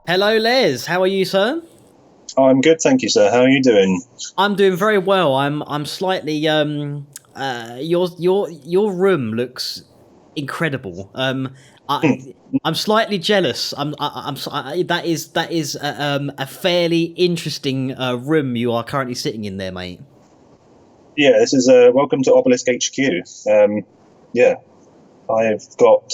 Hello, Les. How are you, sir? I'm good, thank you, sir. How are you doing? I'm doing very well. I'm slightly your room looks incredible. I'm slightly jealous. That is a fairly interesting room you are currently sitting in there, mate. Yeah, this is welcome to Obelisk HQ. Yeah, I've got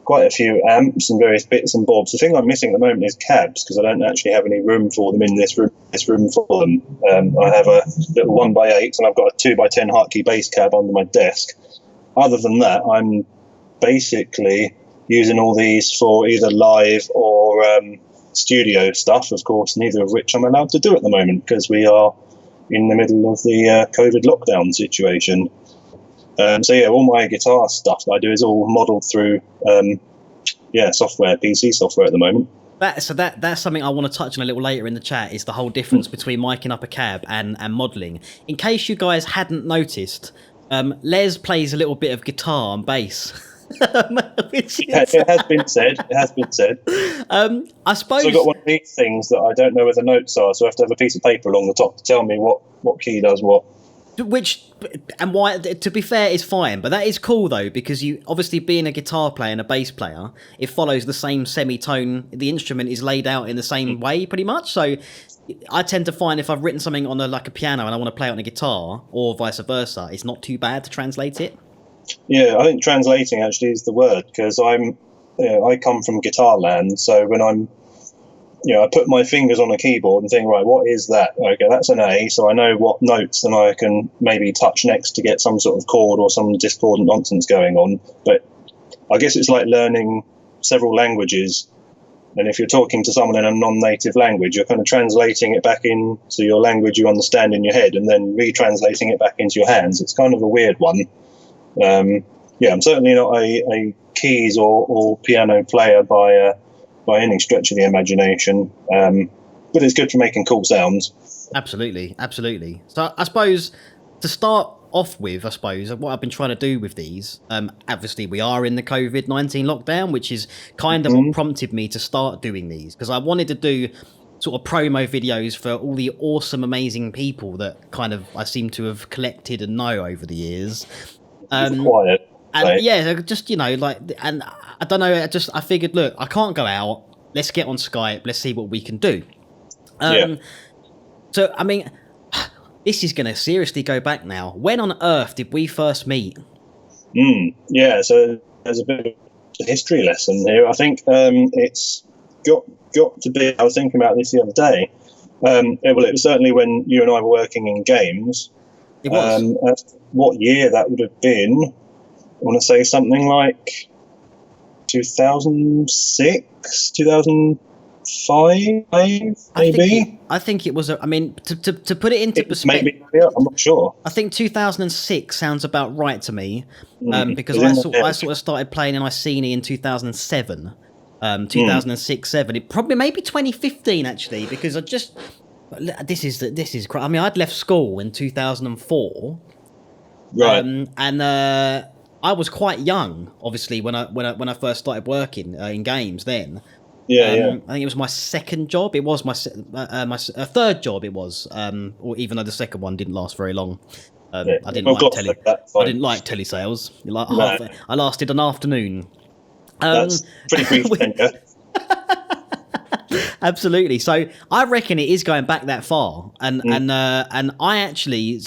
quite a few amps and various bits and bobs. The thing I'm missing at the moment is cabs because I don't actually have any room for them in this room for them. I have a little 1x8 and I've got a 2x10 Hartke bass cab under my desk. Other than that, I'm basically using all these for either live or studio stuff, of course, neither of which I'm allowed to do at the moment because we are in the middle of the COVID lockdown situation. So yeah, all my guitar stuff that I do is all modelled through software, PC software at the moment. That's something I want to touch on a little later in the chat, is the whole difference between miking up a cab and modelling. In case you guys hadn't noticed, Les plays a little bit of guitar and bass. It has been said. It has been said. I suppose. So I've got one of these things that I don't know where the notes are, so I have to have a piece of paper along the top to tell me what key does what. Which, and why, to be fair, is fine, but that is cool though, because you obviously, being a guitar player and a bass player, it follows the same semitone. The instrument is laid out in the same way, pretty much. So I tend to find if I've written something on a piano and I want to play it on a guitar, or vice versa, it's not too bad to translate it. Yeah, I think translating actually is the word, because I come from guitar land, so when I put my fingers on a keyboard and think, right, what is that? Okay, that's an A, so I know what notes then I can maybe touch next to get some sort of chord or some discordant nonsense going on. But I guess it's like learning several languages, and if you're talking to someone in a non-native language, you're kind of translating it back into your language you understand in your head and then retranslating it back into your hands. It's kind of a weird one. I'm certainly not a keys or piano player by any stretch of the imagination, but it's good for making cool sounds. Absolutely. So I suppose to start off with, what I've been trying to do with these, obviously we are in the COVID-19 lockdown, which is kind of what prompted me to start doing these, because I wanted to do sort of promo videos for all the awesome, amazing people that kind of I seem to have collected and know over the years. Quiet. And yeah, just, and I don't know, I figured, look, I can't go out, let's get on Skype, let's see what we can do. So, I mean, this is going to seriously go back now. When on earth did we first meet? Yeah, so there's a bit of a history lesson here. I think it's got to be, I was thinking about this the other day. It was certainly when you and I were working in games. It was. What year that would have been? I want to say something like 2006, 2005, maybe. I think it was. To put it into perspective, maybe, I'm not sure. I think 2006 sounds about right to me, because I sort of started playing in Iceni in 2007, 2006-7. It probably maybe 2015 actually, because this is. I mean, I'd left school in 2004, right, and I was quite young, obviously, when I first started working in games. Then, I think it was my second job. It was my third job. It was, or even though the second one didn't last very long. I didn't like telesales. I lasted an afternoon. That's pretty brief tenure. Absolutely. So I reckon it is going back that far, and I actually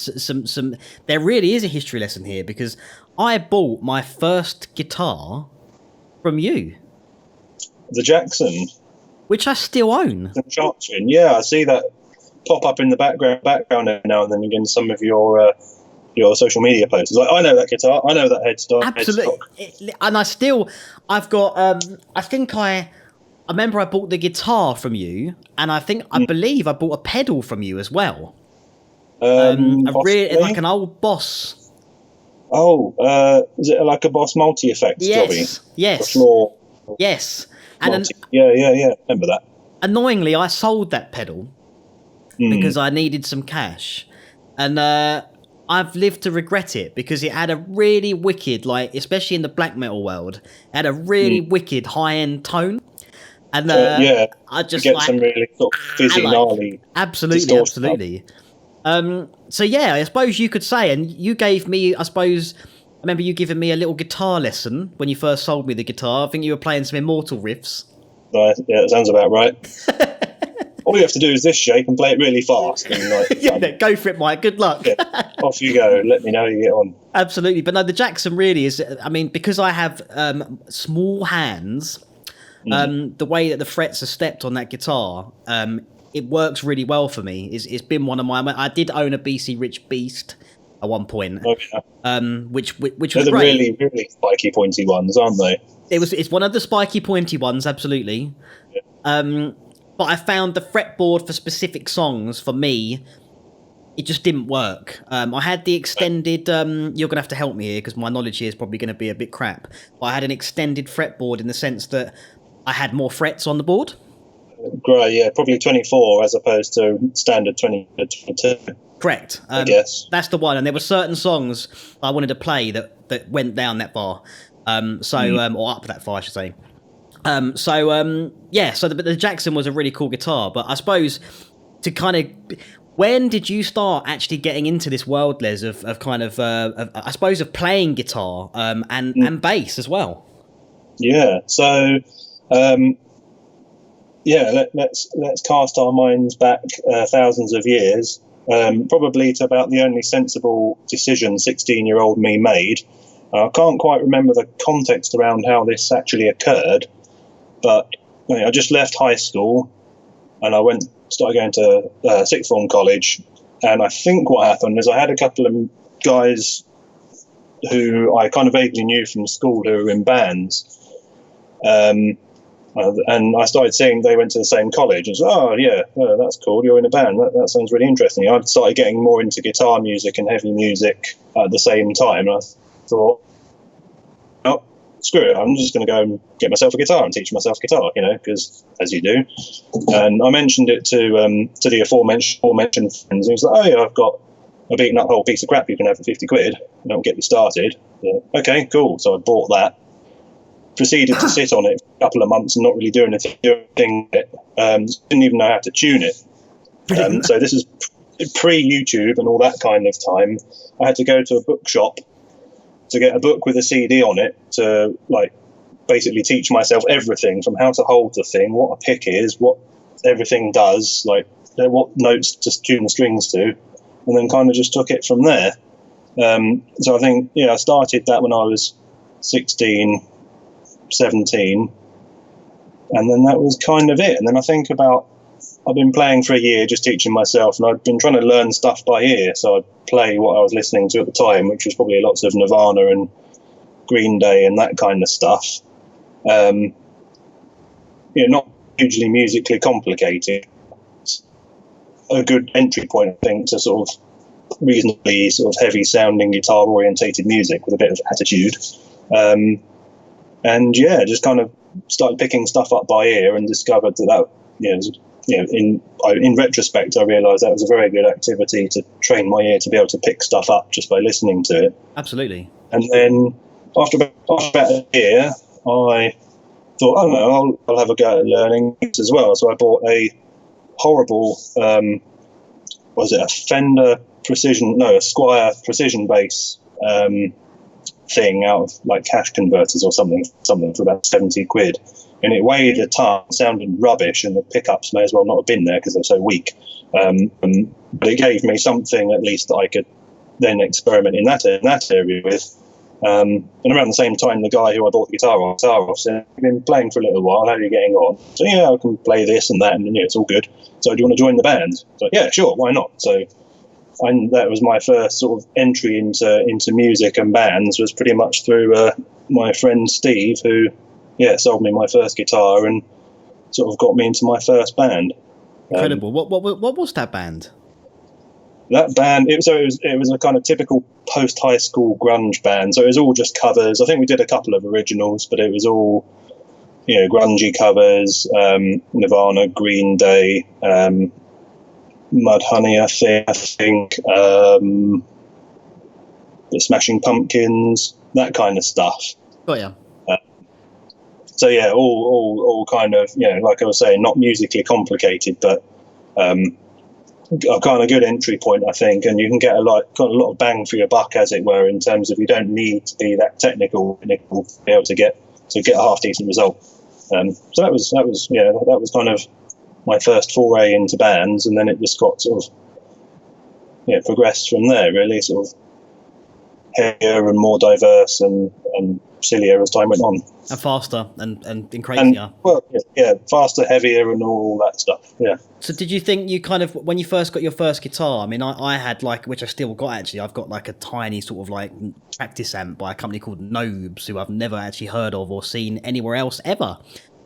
there really is a history lesson here, because I bought my first guitar from you, the Jackson, which I still own. Yeah, I see that pop up in the background now and then again. Some of your social media posts. Like, I know that guitar. I know that headstock. Absolutely. And I've got. I remember I bought the guitar from you, and I believe I bought a pedal from you as well. Like an old Boss. Oh, is it like a Boss multi-effect? Yes. Yes. Floor. Yes. And yeah. Remember that. Annoyingly, I sold that pedal because I needed some cash, and I've lived to regret it, because it had a really wicked, especially in the black metal world, it had a really wicked high-end tone. And yeah, I just get some really sort of fizzy, gnarly absolutely. So yeah, I suppose you could say, and you gave me, I suppose, I remember you giving me a little guitar lesson when you first sold me the guitar. I think you were playing some Immortal riffs. Right, yeah, that sounds about right. All you have to do is this shape and play it really fast. And Go for it, Mike. Good luck. Yeah, off you go. Let me know how you get on. Absolutely. But no, the Jackson really is, I mean, because I have small hands, the way that the frets are stepped on that guitar, it works really well for me. It's been one of I did own a BC Rich Beast at one point, which was They're the great. really spiky, pointy ones, aren't they? It's one of the spiky, pointy ones, absolutely. Yeah. But I found the fretboard for specific songs, for me, it just didn't work. I had the extended, you're going to have to help me here because my knowledge here is probably going to be a bit crap. But I had an extended fretboard in the sense that I had more frets on the board. Great, yeah, probably 24 as opposed to standard 22. Correct. I guess. That's the one. And there were certain songs I wanted to play that went down that far. Or up that far, I should say. So the Jackson was a really cool guitar, but I suppose to kind of, when did you start actually getting into this world, Les, of playing guitar and bass as well? Yeah. So, let's cast our minds back thousands of years, probably to about the only sensible decision 16-year-old me made. I can't quite remember the context around how this actually occurred, but I just left high school and I started going to sixth form college. And I think what happened is I had a couple of guys who I kind of vaguely knew from school who were in bands. And I started seeing they went to the same college. And so, that's cool. You're in a band. That sounds really interesting. I started getting more into guitar music and heavy music at the same time. And I thought, oh, screw it. I'm just going to go and get myself a guitar and teach myself guitar, because as you do. And I mentioned it to the aforementioned friends. And he was like, oh, yeah, I've got a beaten up whole piece of crap you can have for 50 quid. And it'll get you started. Okay, cool. So I bought that. Proceeded to sit on it for a couple of months and not really do anything with it. Didn't even know how to tune it. So this is pre-YouTube and all that kind of time. I had to go to a bookshop to get a book with a CD on it to basically teach myself everything from how to hold the thing, what a pick is, what everything does, what notes to tune the strings to, and then kind of just took it from there. So I think, I started that when I was 16, 17, and then that was kind of it. And then I think I've been playing for a year, just teaching myself, and I'd been trying to learn stuff by ear, so I'd play what I was listening to at the time, which was probably lots of Nirvana and Green Day and that kind of stuff. Not hugely musically complicated. A good entry point, I think, to sort of reasonably sort of heavy sounding guitar orientated music with a bit of attitude. And just kind of started picking stuff up by ear and discovered that in retrospect, I realised that was a very good activity to train my ear to be able to pick stuff up just by listening to it. Absolutely. And then after about a year, I thought, oh no, I'll have a go at learning as well. So I bought a horrible, was it a Fender a Squire precision bass thing out of cash converters or something for about 70 quid. And it weighed a ton, sounded rubbish, and the pickups may as well not have been there because they're so weak. But it gave me something at least that I could then experiment in that area with. And around the same time, the guy who I bought the guitar off said, "I've been playing for a little while, how are you getting on?" So, I can play this and that, and it's all good. So do you want to join the band? So, yeah, sure, why not? So that was my first sort of entry into music and bands, was pretty much through my friend Steve, who sold me my first guitar and sort of got me into my first band. Incredible. What was that band? That band, it was a kind of typical post high school grunge band. So it was all just covers. I think we did a couple of originals, but it was all grungy covers. Nirvana, Green Day, Mudhoney, I think, the Smashing Pumpkins, that kind of stuff. Oh yeah. So yeah, all kind of, like I was saying, not musically complicated, but a kind of good entry point, I think, and you can get a lot of bang for your buck, as it were, in terms of you don't need to be that technical to be able to get a half decent result. So that was kind of my first foray into bands, and then it just got sort of progressed from there, really, sort of heavier and more diverse and sillier as time went on. And faster and crazier. Faster, heavier, and all that stuff. Yeah. So did you think you kind of, when you first got your first guitar, I mean, I had which I still got actually, I've got a tiny sort of practice amp by a company called Nobes, who I've never actually heard of or seen anywhere else ever.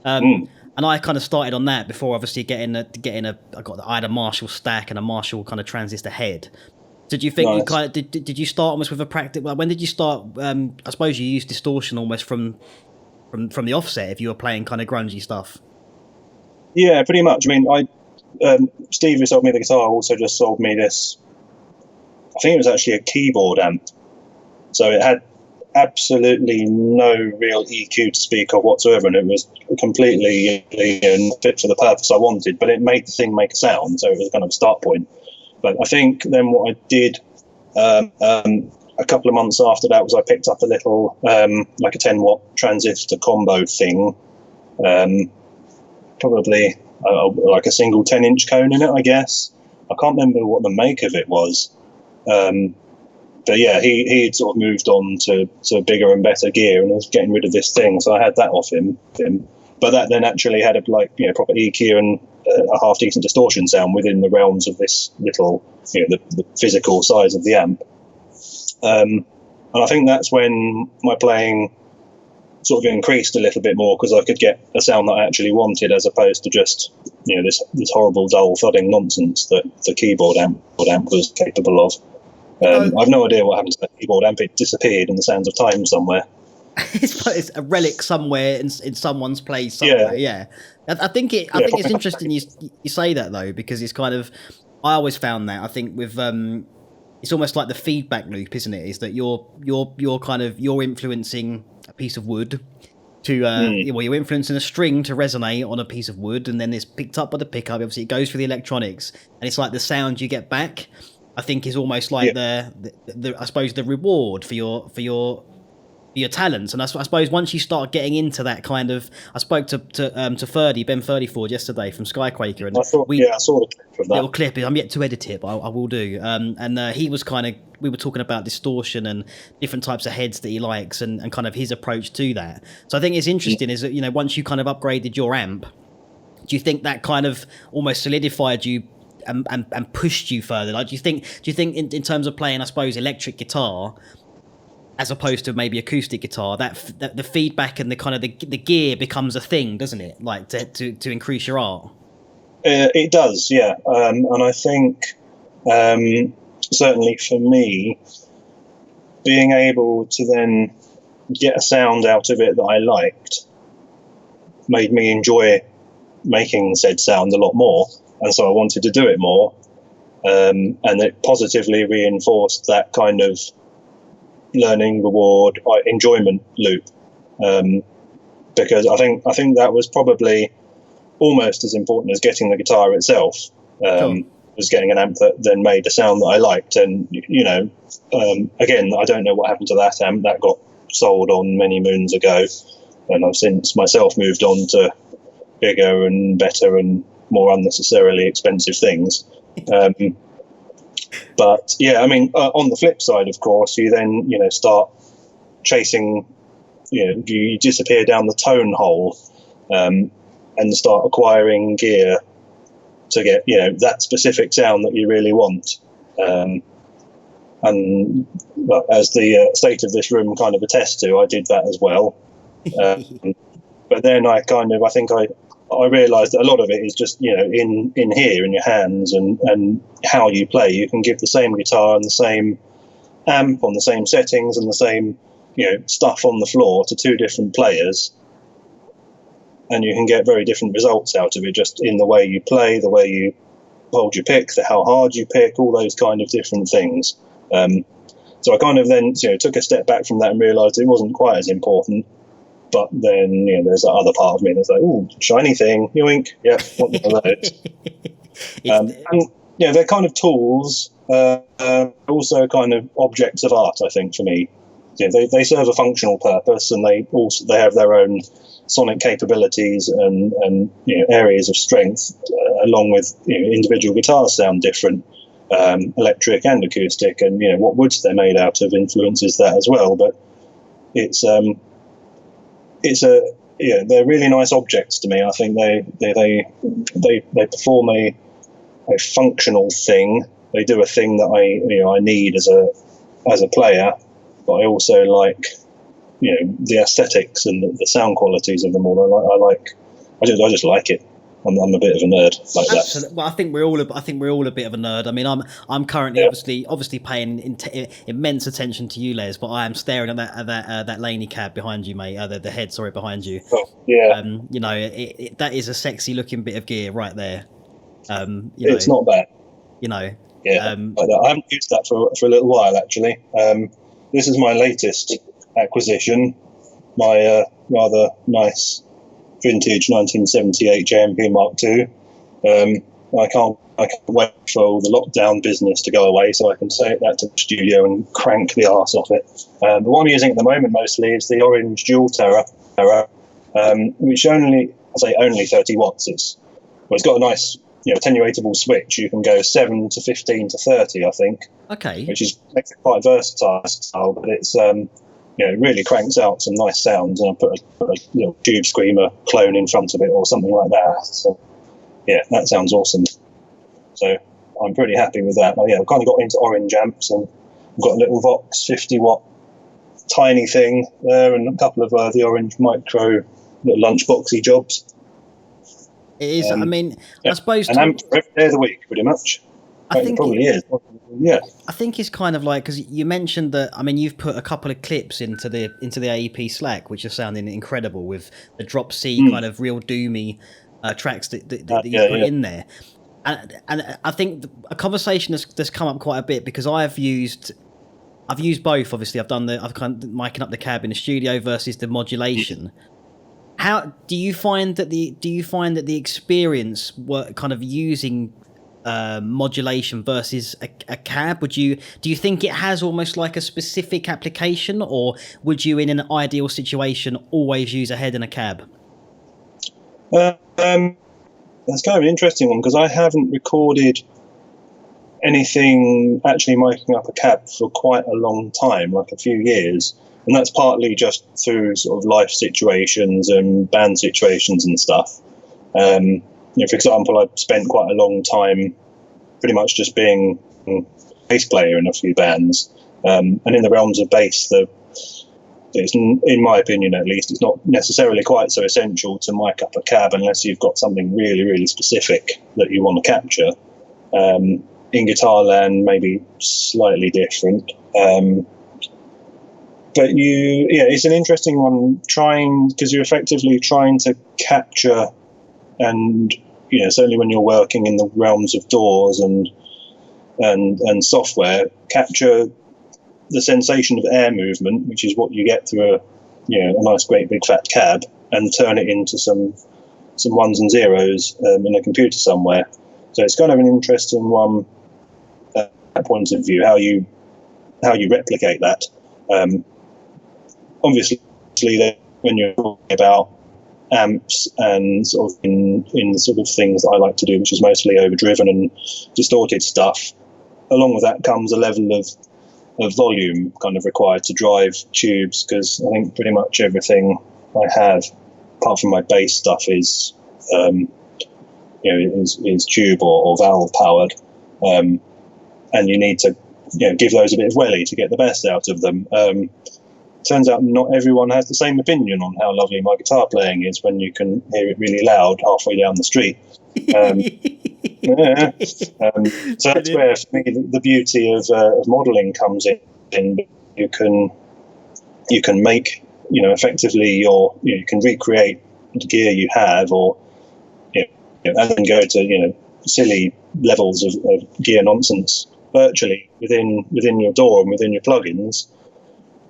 And I kind of started on that before obviously I had a Marshall stack and a Marshall kind of transistor head. Did you think nice. Did you start almost with a practice? When did you start? I suppose you used distortion almost from the offset if you were playing kind of grungy stuff. Yeah, pretty much. I mean, Steve, who sold me the guitar, also just sold me this. I think it was actually a keyboard amp, so it had absolutely no real EQ to speak of whatsoever, and it was completely fit for the purpose I wanted. But it made the thing make a sound, so it was kind of a start point. But I think then what I did a couple of months after that was I picked up a little like a 10-watt transistor combo thing, probably like a single 10-inch cone in it, I guess. I can't remember what the make of it was. But yeah, he had sort of moved on to bigger and better gear and was getting rid of this thing, so I had that off him. But that then actually had a proper EQ and a half decent distortion sound within the realms of this little, the physical size of the amp. And I think that's when my playing sort of increased a little bit more, because I could get a sound that I actually wanted, as opposed to just this horrible dull thudding nonsense that the keyboard amp was capable of. I've no idea what happened to that keyboard amp. It disappeared in the sands of time somewhere. It's a relic somewhere in someone's place somewhere. Yeah. I think it's interesting you say that, though, because it's kind of, I always found that, I think with it's almost like the feedback loop, isn't it? Is that you're influencing a piece of wood to you're influencing a string to resonate on a piece of wood, and then it's picked up by the pickup. Obviously it goes through the electronics, and it's like the sound you get back, I think, is almost like the I suppose the reward for your talents. And I suppose once you start getting into that kind of, I spoke to Ben Ferdiford yesterday from Skyquaker, and I saw the clip of that little clip. I'm yet to edit it, but I will do. And he was we were talking about distortion and different types of heads that he likes, and kind of his approach to that. So I think it's interesting is that once you kind of upgraded your amp, do you think that kind of almost solidified you and pushed you further? Like, do you think in terms of playing, I suppose, electric guitar as opposed to maybe acoustic guitar, that the feedback and the kind of the gear becomes a thing, doesn't it? Like to increase your art. It does, yeah. And I think certainly for me, being able to then get a sound out of it that I liked made me enjoy making said sound a lot more, and so I wanted to do it more. And it positively reinforced that kind of learning, reward, enjoyment loop, because I think that was probably almost as important as getting the guitar itself. Was getting an amp that then made a sound that I liked. And again, I don't know what happened to that amp. That got sold on many moons ago, and I've since myself moved on to bigger and better and more unnecessarily expensive things. But yeah, I mean, on the flip side, of course, you then start chasing, you disappear down the tone hole, and start acquiring gear to get that specific sound that you really want. And as the state of this room kind of attests to, I did that as well. But then I think I realised that a lot of it is just in here in your hands and how you play. You can give the same guitar and the same amp on the same settings and the same stuff on the floor to two different players, and you can get very different results out of it, just in the way you play, the way you hold your pick, how hard you pick, all those kind of different things. So I kind of then took a step back from that and realised it wasn't quite as important. But then, there's that other part of me that's like, ooh, shiny thing, yoink, yeah, want one of those. And they're kind of tools, also kind of objects of art, I think, for me. They serve a functional purpose, and they have their own sonic capabilities and areas of strength, along with individual guitars sound different, electric and acoustic, and what woods they're made out of influences that as well. But they're really nice objects to me. I think they perform a functional thing. They do a thing that I need as a player, but I also like the aesthetics and the sound qualities of them all. I just like it. I'm a bit of a nerd like that. Well, I think we're all a bit of a nerd. I mean, I'm currently obviously paying immense attention to you, Les, but I am staring at that Laney cab behind you, mate. The head, sorry, behind you. Oh, yeah. That is a sexy looking bit of gear right there. It's not bad. Yeah. I haven't used that for a little while, actually. This is my latest acquisition. My rather nice vintage 1978 JMP Mark II. I can't wait for all the lockdown business to go away so I can take that to the studio and crank the arse off it. But what I'm using at the moment mostly is the Orange Dual Terror, which only 30 watts. It's got a nice attenuatable switch. You can go 7 to 15 to 30, I think. Okay. Which makes it quite versatile, but it's it really cranks out some nice sounds, and I put a little tube screamer clone in front of it or something like that. So yeah, that sounds awesome. So I'm pretty happy with that. I've kind of got into orange amps, and I've got a little Vox 50 watt tiny thing there, and a couple of the orange micro little lunchboxy jobs. It is. I mean, I suppose an amp every day of the week, pretty much. I think it probably is. Yeah. I think it's kind of like, because you mentioned that. I mean, you've put a couple of clips into the AEP Slack, which are sounding incredible with the drop C kind of real doomy tracks that you put in there. And I think a conversation that's come up quite a bit, because I've used both. Obviously, I've kind of miking up the cab in the studio versus the modulation. How do you find that the experience kind of using modulation versus a cab? Do you think it has almost like a specific application, or would you, in an ideal situation, always use a head and a cab? That's kind of an interesting one, because I haven't recorded anything actually miking up a cab for quite a long time, like a few years. And that's partly just through sort of life situations and band situations and stuff. For example, I've spent quite a long time pretty much just being a bass player in a few bands. And in the realms of bass, it's, in my opinion at least, it's not necessarily quite so essential to mic up a cab unless you've got something really, really specific that you want to capture. In guitar land, maybe slightly different. But it's an interesting one, because you're effectively trying to capture, and certainly when you're working in the realms of DAWs and software, capture the sensation of air movement, which is what you get through a nice great big fat cab, and turn it into some ones and zeros in a computer somewhere. So it's kind of an interesting one, that point of view, how you replicate that. Obviously, when you're talking about amps and sort of in the sort of things that I like to do, which is mostly overdriven and distorted stuff, along with that comes a level of volume kind of required to drive tubes, because I think pretty much everything I have, apart from my bass stuff, is tube or valve powered, and you need to give those a bit of welly to get the best out of them. Turns out not everyone has the same opinion on how lovely my guitar playing is when you can hear it really loud halfway down the street. So that's where, for me, the beauty of modelling comes in. You can make, effectively you can recreate the gear you have, or and then go to silly levels of gear nonsense virtually within your DAW and within your plugins.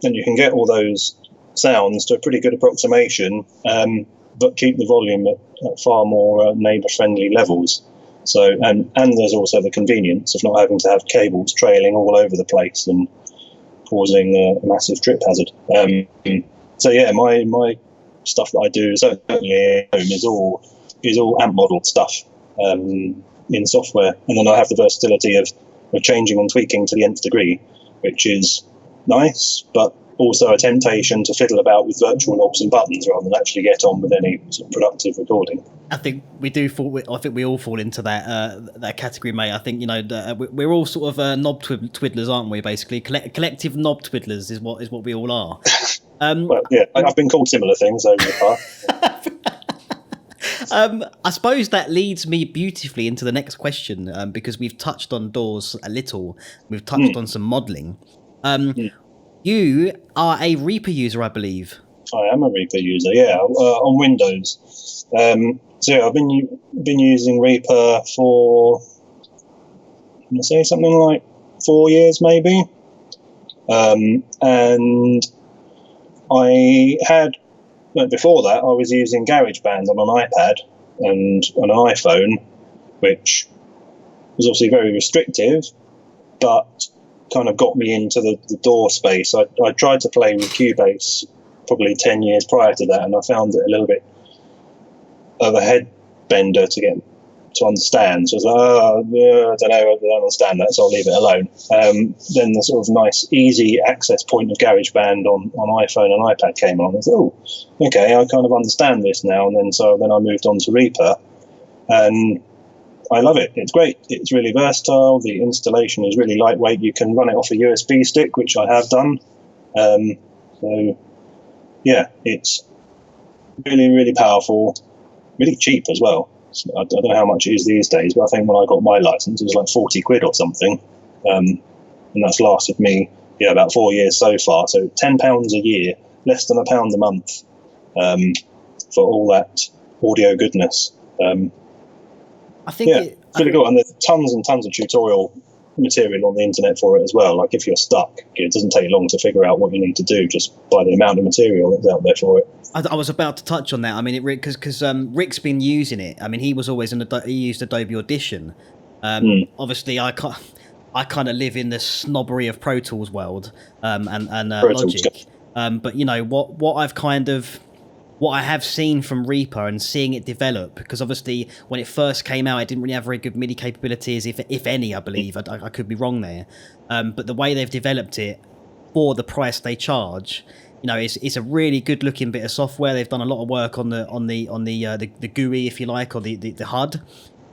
And you can get all those sounds to a pretty good approximation, but keep the volume at far more neighbour-friendly levels. So, and there's also the convenience of not having to have cables trailing all over the place and causing a massive trip hazard. So yeah, my stuff that I do certainly at home is all amp modelled stuff in software, and then I have the versatility of changing and tweaking to the nth degree, which is nice, but also a temptation to fiddle about with virtual knobs and buttons rather than actually get on with any sort of productive recording. I think we do fall. I think we all fall into that category, mate. I think we're all sort of knob twiddlers, aren't we? Basically, collective knob twiddlers is what we all are. Well, yeah, I've been called similar things over the past. I suppose that leads me beautifully into the next question, because we've touched on DAWs a little. We've touched on some modelling. You are a Reaper user, I believe. I am a Reaper user, yeah, on Windows. So yeah, I've been using Reaper for, I'm gonna say something like 4 years maybe, and I had, before that I was using GarageBand on an iPad and an iPhone, which was obviously very restrictive, but kind of got me into the DAW space. I tried to play with Cubase probably 10 years prior to that, and I found it a little bit of a head bender to get to understand. So I was like, I don't understand that, so I'll leave it alone. Then the sort of nice, easy access point of GarageBand on iPhone and iPad came along. I thought, oh, okay, I kind of understand this now. And then I moved on to Reaper, and I love it. It's great. It's really versatile. The installation is really lightweight. You can run it off a USB stick, which I have done. So, yeah, it's really, really powerful, really cheap as well. I don't know how much it is these days, but I think when I got my license, it was like 40 quid or something. And that's lasted me, about 4 years so far. So £10 a year, less than £1 a month, for all that audio goodness. I think it's really cool, and there's tons and tons of tutorial material on the internet for it as well. Like if you're stuck, it doesn't take long to figure out what you need to do just by the amount of material that's out there for it. I was about to touch on that. I mean, because Rick's been using it. I mean, he was always he used Adobe Audition. Obviously, I kind of live in the snobbery of Pro Tools world and Logic. But what I have seen from Reaper and seeing it develop, because obviously when it first came out, it didn't really have very good MIDI capabilities, if any, I believe. I could be wrong there. But the way they've developed it for the price they charge, it's a really good looking bit of software. They've done a lot of work on the GUI, if you like, or the HUD.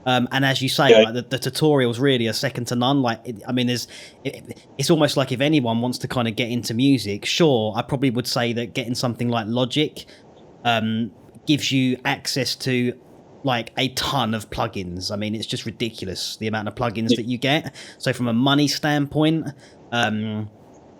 And as you say, like, the tutorials really are second to none. It's almost like if anyone wants to kind of get into music, sure, I probably would say that getting something like Logic gives you access to like a ton of plugins. I mean, it's just ridiculous the amount of plugins that you get. So from a money standpoint, you're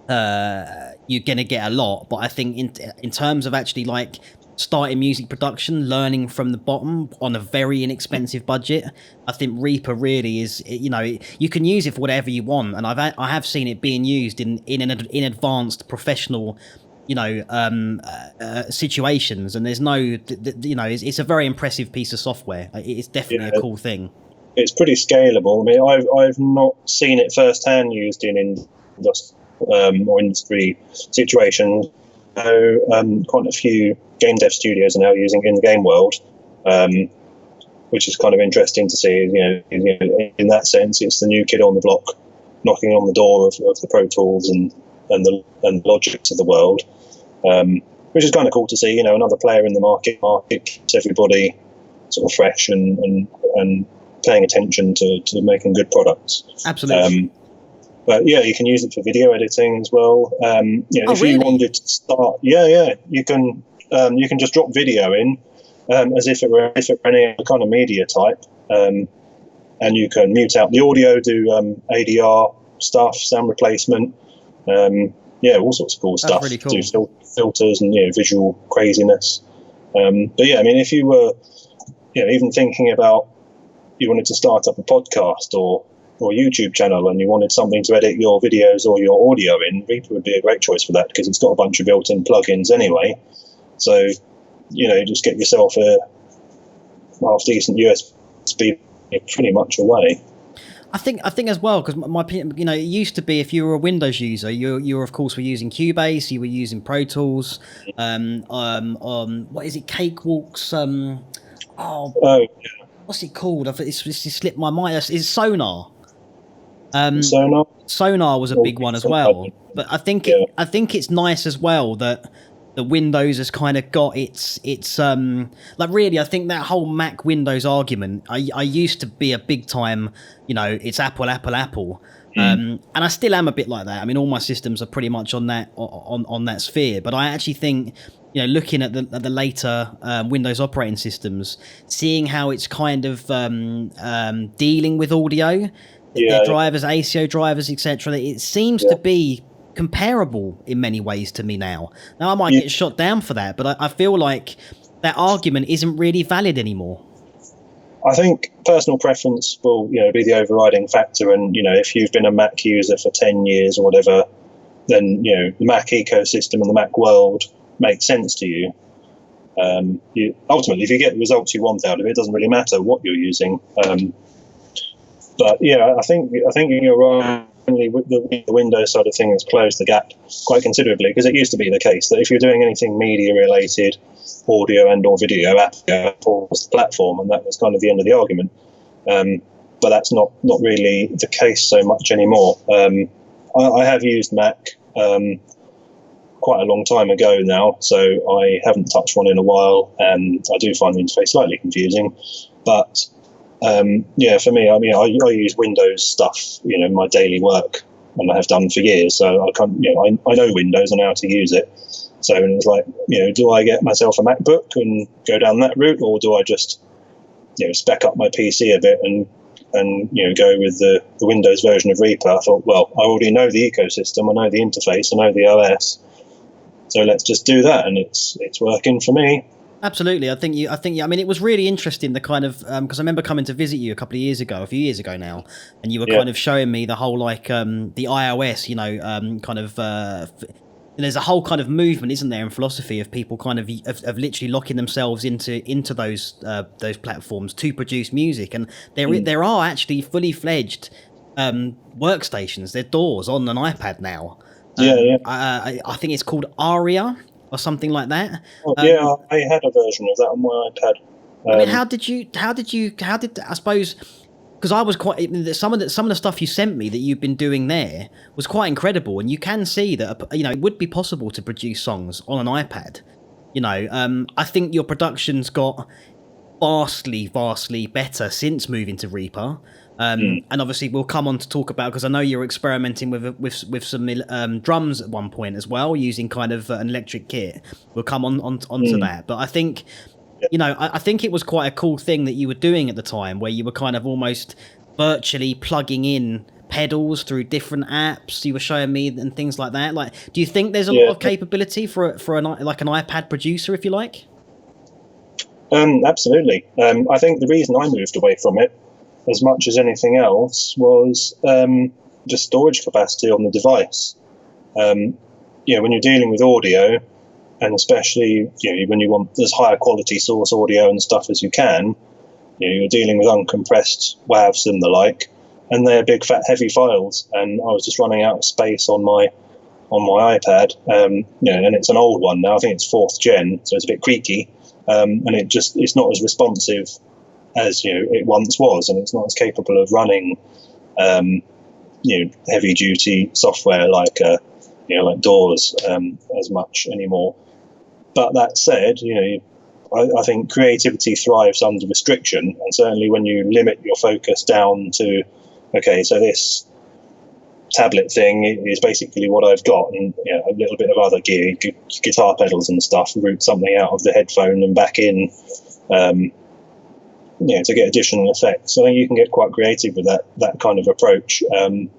gonna get a lot. But I think in terms of actually like starting music production, learning from the bottom on a very inexpensive budget, I think Reaper really is. You can use it for whatever you want, and I have seen it being used in advanced professional situations, and there's it's a very impressive pice of software. It's definitely a cool thing. It's pretty scalable. I mean, I've not seen it firsthand used in industry situations. Quite a few game dev studios are now using it in the game world, which is kind of interesting to see. In that sense, it's the new kid on the block knocking on the door of the Pro Tools and Logics of the world, which is kind of cool to see. Another player in the market keeps everybody sort of fresh and paying attention to making good products. Absolutely. But yeah, you can use it for video editing as well. If you wanted to start, you can just drop video in as if it were any other kind of media type, and you can mute out the audio, do ADR stuff, sound replacement. All sorts of cool stuff. Really cool. Do filters and visual craziness. But yeah, I mean, if you were even thinking about you wanted to start up a podcast or or a YouTube channel and you wanted something to edit your videos or your audio in, Reaper would be a great choice for that because it's got a bunch of built-in plugins anyway. So, just get yourself a half-decent USB, pretty much away. I think as well, because my opinion, it used to be if you were a Windows user, you were of course were using Cubase, you were using Pro Tools, what is it, Cakewalks, what's it called? It's slipped my mind. It's Sonar. Sonar was a big one as well. But I think it's nice as well that the Windows has kind of got its like really. I think that whole Mac Windows argument. I used to be a big time, it's Apple, and I still am a bit like that. I mean, all my systems are pretty much on that sphere. But I actually think, looking at the later Windows operating systems, seeing how it's kind of dealing with audio, their drivers, ACO drivers, etc. It seems to be comparable in many ways to me now. Now I might get shot down for that, but I feel like that argument isn't really valid anymore. I think personal preference will, be the overriding factor, and if you've been a Mac user for 10 years or whatever, then the Mac ecosystem and the Mac world makes sense to you. Ultimately, if you get the results you want out of it, it doesn't really matter what you're using. But I think you're right. Only with the Windows side of things closed the gap quite considerably, because it used to be the case that if you're doing anything media related, audio and or video, Apple was the platform, and that was kind of the end of the argument. But that's not really the case so much anymore. I have used Mac quite a long time ago now, so I haven't touched one in a while, and I do find the interface slightly confusing. But for me, I mean, I use Windows stuff, in my daily work, and I have done for years. So I can't, I know Windows and how to use it. So it's like, do I get myself a MacBook and go down that route, or do I just, spec up my PC a bit and go with the Windows version of Reaper? I thought, well, I already know the ecosystem, I know the interface, I know the OS, so let's just do that, and it's working for me. Absolutely. I think I mean, it was really interesting, the kind of, because I remember coming to visit you a few years ago now, and you were kind of showing me the whole, like, the iOS, kind of, there's a whole kind of movement, isn't there, in philosophy of people kind of literally locking themselves into those platforms to produce music. And there are actually fully fledged workstations, they're DAWs on an iPad now. I think it's called Aria or something like that. I had a version of that on my iPad. I mean, how did I suppose, because I was quite, some of the stuff you sent me that you've been doing there was quite incredible, and you can see that it would be possible to produce songs on an iPad. I think your production's got vastly better since moving to Reaper. And obviously we'll come on to talk about, because I know you're experimenting with some drums at one point as well, using kind of an electric kit. We'll come onto that, but I think I think it was quite a cool thing that you were doing at the time, where you were kind of almost virtually plugging in pedals through different apps. You were showing me and things like that. Like, do you think there's a lot of capability for an iPad producer, if you like? Absolutely. I think the reason I moved away from it, as much as anything else, was just storage capacity on the device. When you're dealing with audio, and especially when you want as higher quality source audio and stuff as you can, you're dealing with uncompressed WAVs and the like, and they're big fat heavy files. And I was just running out of space on my iPad. And it's an old one now. I think it's 4th gen, so it's a bit creaky, and it's not as responsive as it once was, and it's not as capable of running heavy duty software like DAWs as much anymore. But that said, I think creativity thrives under restriction, and certainly when you limit your focus down to, okay, so this tablet thing is basically what I've got, and a little bit of other gear, guitar pedals and stuff, route something out of the headphone and back in, to get additional effects. So I think you can get quite creative with that kind of approach. And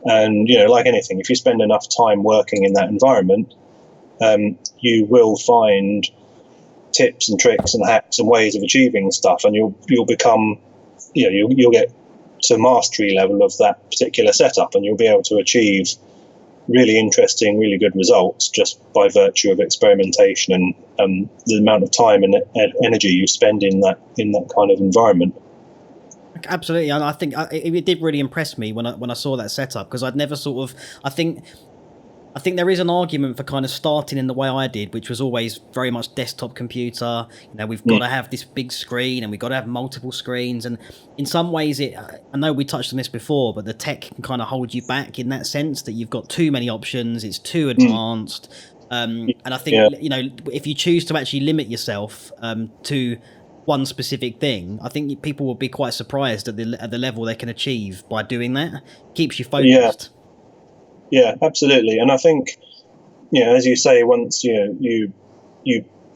like anything, if you spend enough time working in that environment, you will find tips and tricks and hacks and ways of achieving stuff, and you'll become, you'll get to mastery level of that particular setup, and you'll be able to achieve really interesting, really good results just by virtue of experimentation and the amount of time and energy you spend in that kind of environment. Absolutely, and I think it did really impress me when I saw that setup, because I'd never sort of I think there is an argument for kind of starting in the way I did, which was always very much desktop computer. You know, we've got to have this big screen and we've got to have multiple screens. And in some ways, I know we touched on this before, but the tech can kind of hold you back in that sense that you've got too many options. It's too advanced. And I think, you know, if you choose to actually limit yourself to one specific thing, I think people will be quite surprised at the level they can achieve by doing that. Keeps you focused. Yeah, absolutely. And I think, you know, as you say, once you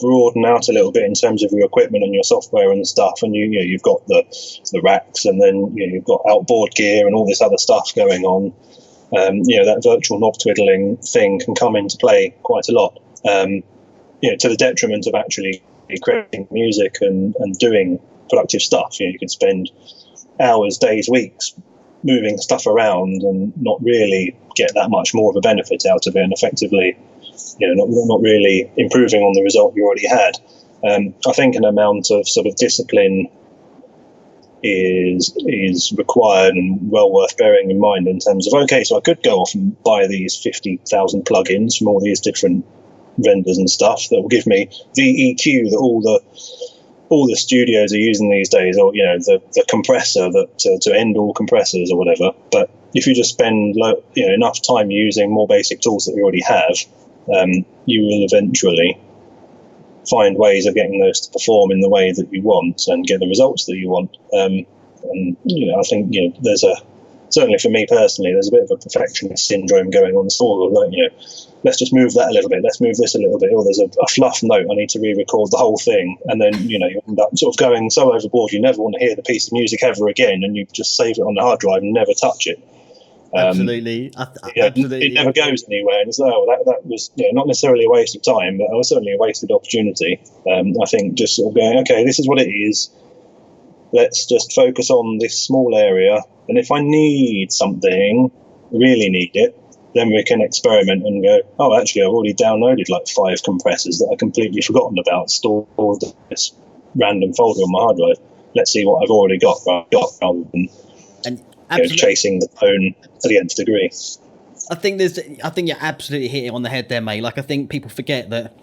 broaden out a little bit in terms of your equipment and your software and stuff, and you've got the racks, and then you've got outboard gear and all this other stuff going on. That virtual knob twiddling thing can come into play quite a lot. To the detriment of actually creating music and doing productive stuff. You can spend hours, days, weeks moving stuff around and not really get that much more of a benefit out of it, and effectively, not really improving on the result you already had. I think an amount of sort of discipline is required and well worth bearing in mind in terms of, okay, so I could go off and buy these 50,000 plugins from all these different vendors and stuff that will give me the EQ that all the studios are using these days, or the compressor to end all compressors or whatever. But if you just spend enough time using more basic tools that you already have, you will eventually find ways of getting those to perform in the way that you want and get the results that you want. I think there's certainly for me personally, there's a bit of a perfectionist syndrome going on. Sort of like, let's just move that a little bit, let's move this a little bit, or there's a fluff note, I need to re-record the whole thing, and then you end up sort of going so overboard you never want to hear the piece of music ever again, and you just save it on the hard drive and never touch it. Absolutely. Absolutely. It never goes anywhere, and it's that was not necessarily a waste of time, but it was certainly a wasted opportunity. I think just sort of going, okay, this is what it is, let's just focus on this small area, and if I need something, really need it, then we can experiment and go, oh, actually, I've already downloaded like 5 compressors that I've completely forgotten about, stored in this random folder on my hard drive. Let's see what I've already got rather than chasing the tone to the nth degree. I think you're absolutely hitting on the head there, mate. Like, I think people forget that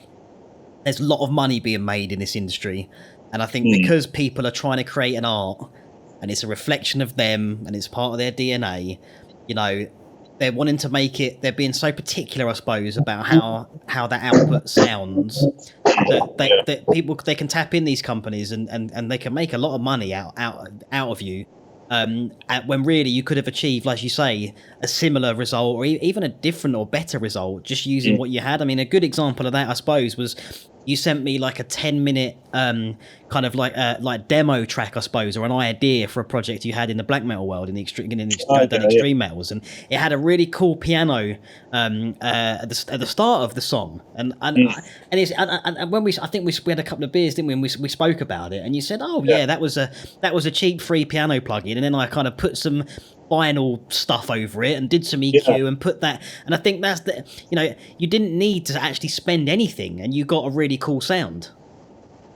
there's a lot of money being made in this industry. And I think because people are trying to create an art, and it's a reflection of them, and it's part of their DNA, they're wanting to make it, they're being so particular, I suppose, about how that output sounds, that people, they can tap in these companies and they can make a lot of money out of you. When really you could have achieved, like you say, a similar result, or even a different or better result, just using what you had. I mean, a good example of that, I suppose, was you sent me like a 10-minute kind of like demo track, I suppose, or an idea for a project you had in the black metal world, in the extreme metals, and it had a really cool piano at the start of the song, and when we had a couple of beers, didn't we? And we spoke about it, and you said, "Oh yeah, that was a cheap free piano plugin," and then I kind of put some vinyl stuff over it and did some EQ and put that, and I think that's you didn't need to actually spend anything, and you got a really cool sound.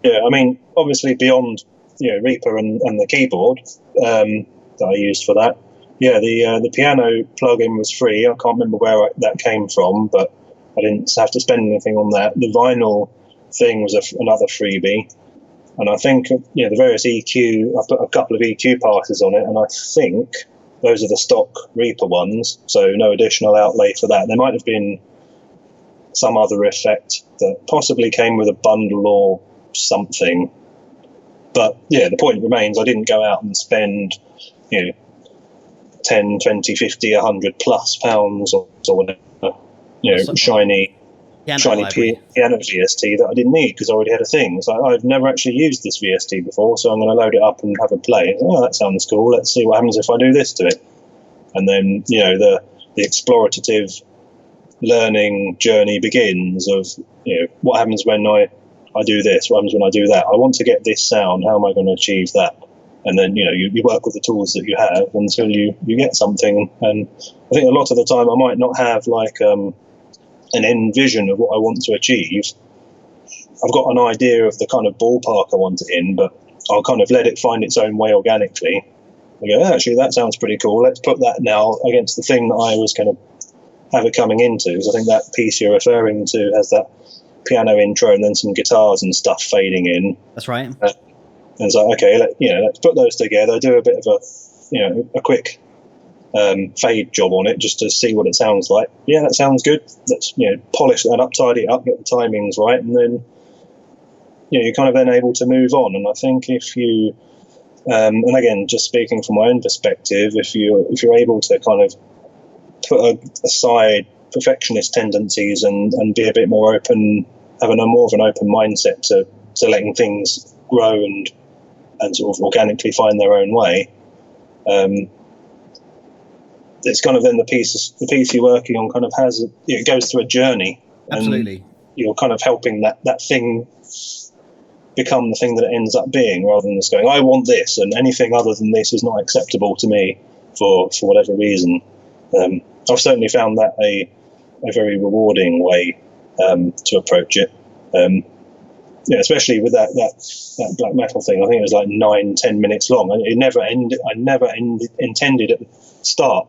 Yeah, I mean, obviously beyond Reaper and the keyboard that I used for that, the piano plugin was free. I can't remember where that came from, but I didn't have to spend anything on that. The vinyl thing was another freebie, and I think the various EQ, I put a couple of EQ passes on it, and I think those are the stock Reaper ones, so no additional outlay for that. There might have been some other effect that possibly came with a bundle or something, but the point remains, I didn't go out and spend 10, 20, 50, 100 plus pounds or whatever, shiny piano VST that I didn't need because I already had a thing. So I've never actually used this VST before, so I'm going to load it up and have a play. Oh, that sounds cool. Let's see what happens if I do this to it. And then the explorative learning journey begins of what happens when I do this, what happens when I do that. I want to get this sound, how am I going to achieve that? and then you work with the tools that you have until you get something. And I think a lot of the time I might not have like an end vision of what I want to achieve. I've got an idea of the kind of ballpark I want it in, but I'll kind of let it find its own way organically. I go, actually, that sounds pretty cool. Let's put that now against the thing that I was going to have it coming into. Because I think that piece you're referring to has that piano intro and then some guitars and stuff fading in. That's right. And it's like, okay, let's put those together, do a bit of a quick fade job on it just to see what it sounds like. Yeah, that sounds good. Let's polish that up, tidy it up, get the timings right, and then you're kind of then able to move on. And I think if you and again, just speaking from my own perspective, if you're able to kind of put aside perfectionist tendencies and be a bit more open, having more of an open mindset to letting things grow and sort of organically find their own way, it's kind of then the piece you're working on kind of it goes through a journey. Absolutely. And you're kind of helping that thing become the thing that it ends up being, rather than just going, I want this, and anything other than this is not acceptable to me for whatever reason. I've certainly found that a very rewarding way to approach it. Especially with that black metal thing. I think it was like 9-10 minutes long, and it never ended. I never intended at the start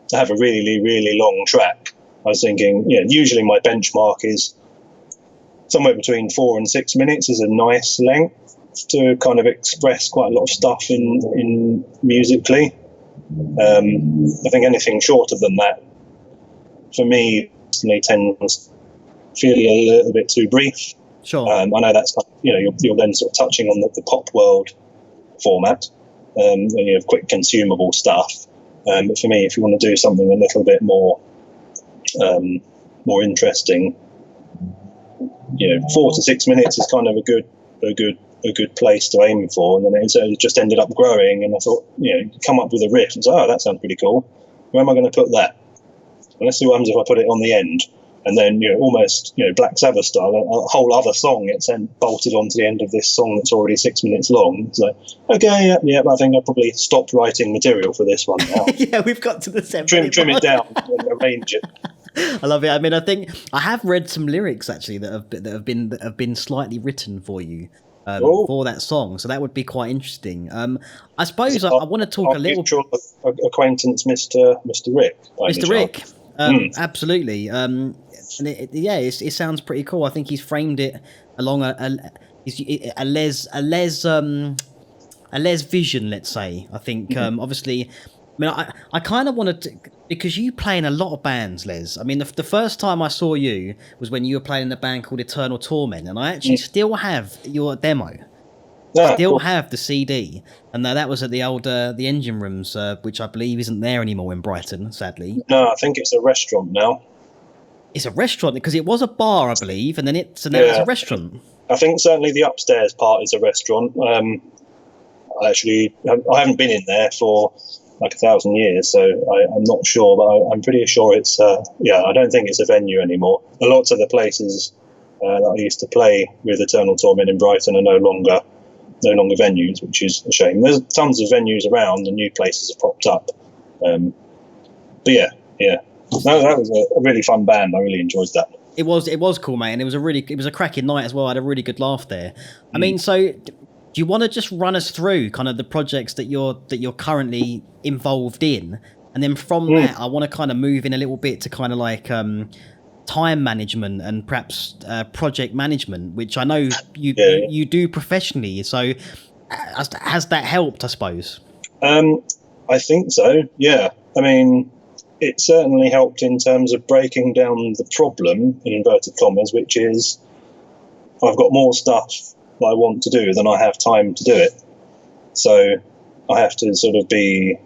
to have a really, really long track. I was thinking, usually my benchmark is somewhere between 4 and 6 minutes is a nice length to kind of express quite a lot of stuff in musically. I think anything shorter than that, for me, personally, tends to feel a little bit too brief. Sure. I know that's kind of, you're then sort of touching on the pop world format, and you have quick consumable stuff. But for me, if you want to do something a little bit more interesting, 4 to 6 minutes is kind of a good place to aim for. And then it just ended up growing, and I thought, come up with a riff and say, oh, that sounds pretty cool. Where am I going to put that? Well, let's see what happens if I put it on the end. And then, almost, Black Sabbath style, a whole other song gets then bolted onto the end of this song that's already 6 minutes long. So, okay, yeah, I think I'll probably stop writing material for this one now. Yeah, we've got to the 7 Trim it down and arrange it. I love it. I mean, I think I have read some lyrics actually that have been slightly written for you for that song, so that would be quite interesting. I suppose I want to talk a little. Acquaintance, Mr. Rick. Mr. Rick. Absolutely. And it sounds pretty cool. I think he's framed it along a Les vision, let's say. I think obviously, I mean, I kind of wanted to, because you play in a lot of bands, Les. I mean, the first time I saw you was when you were playing in a band called Eternal Torment, and I actually still have your demo. I still have the CD, and that was at the old the Engine Rooms, which I believe isn't there anymore in Brighton, sadly. No, I think it's a restaurant now. It's a restaurant, because it was a bar, I believe, and then it's a restaurant. I think certainly the upstairs part is a restaurant. I haven't been in there for like 1,000 years, so I'm not sure, but I'm pretty sure it's I don't think it's a venue anymore. A lot of the places that I used to play with Eternal Torment in Brighton are no longer venues, which is a shame. There's tons of venues around and new places have popped up. But yeah. That was a really fun band. I really enjoyed that. It was cool, mate, and it was a cracking night as well. I had a really good laugh there. I mean, so do you want to just run us through kind of the projects that you're currently involved in, and then from that, I want to kind of move in a little bit to kind of like time management and perhaps project management, which I know you do professionally. So has that helped, I suppose? I think so. Yeah. I mean, it certainly helped in terms of breaking down the problem, in inverted commas, which is I've got more stuff that I want to do than I have time to do it. So I have to sort of be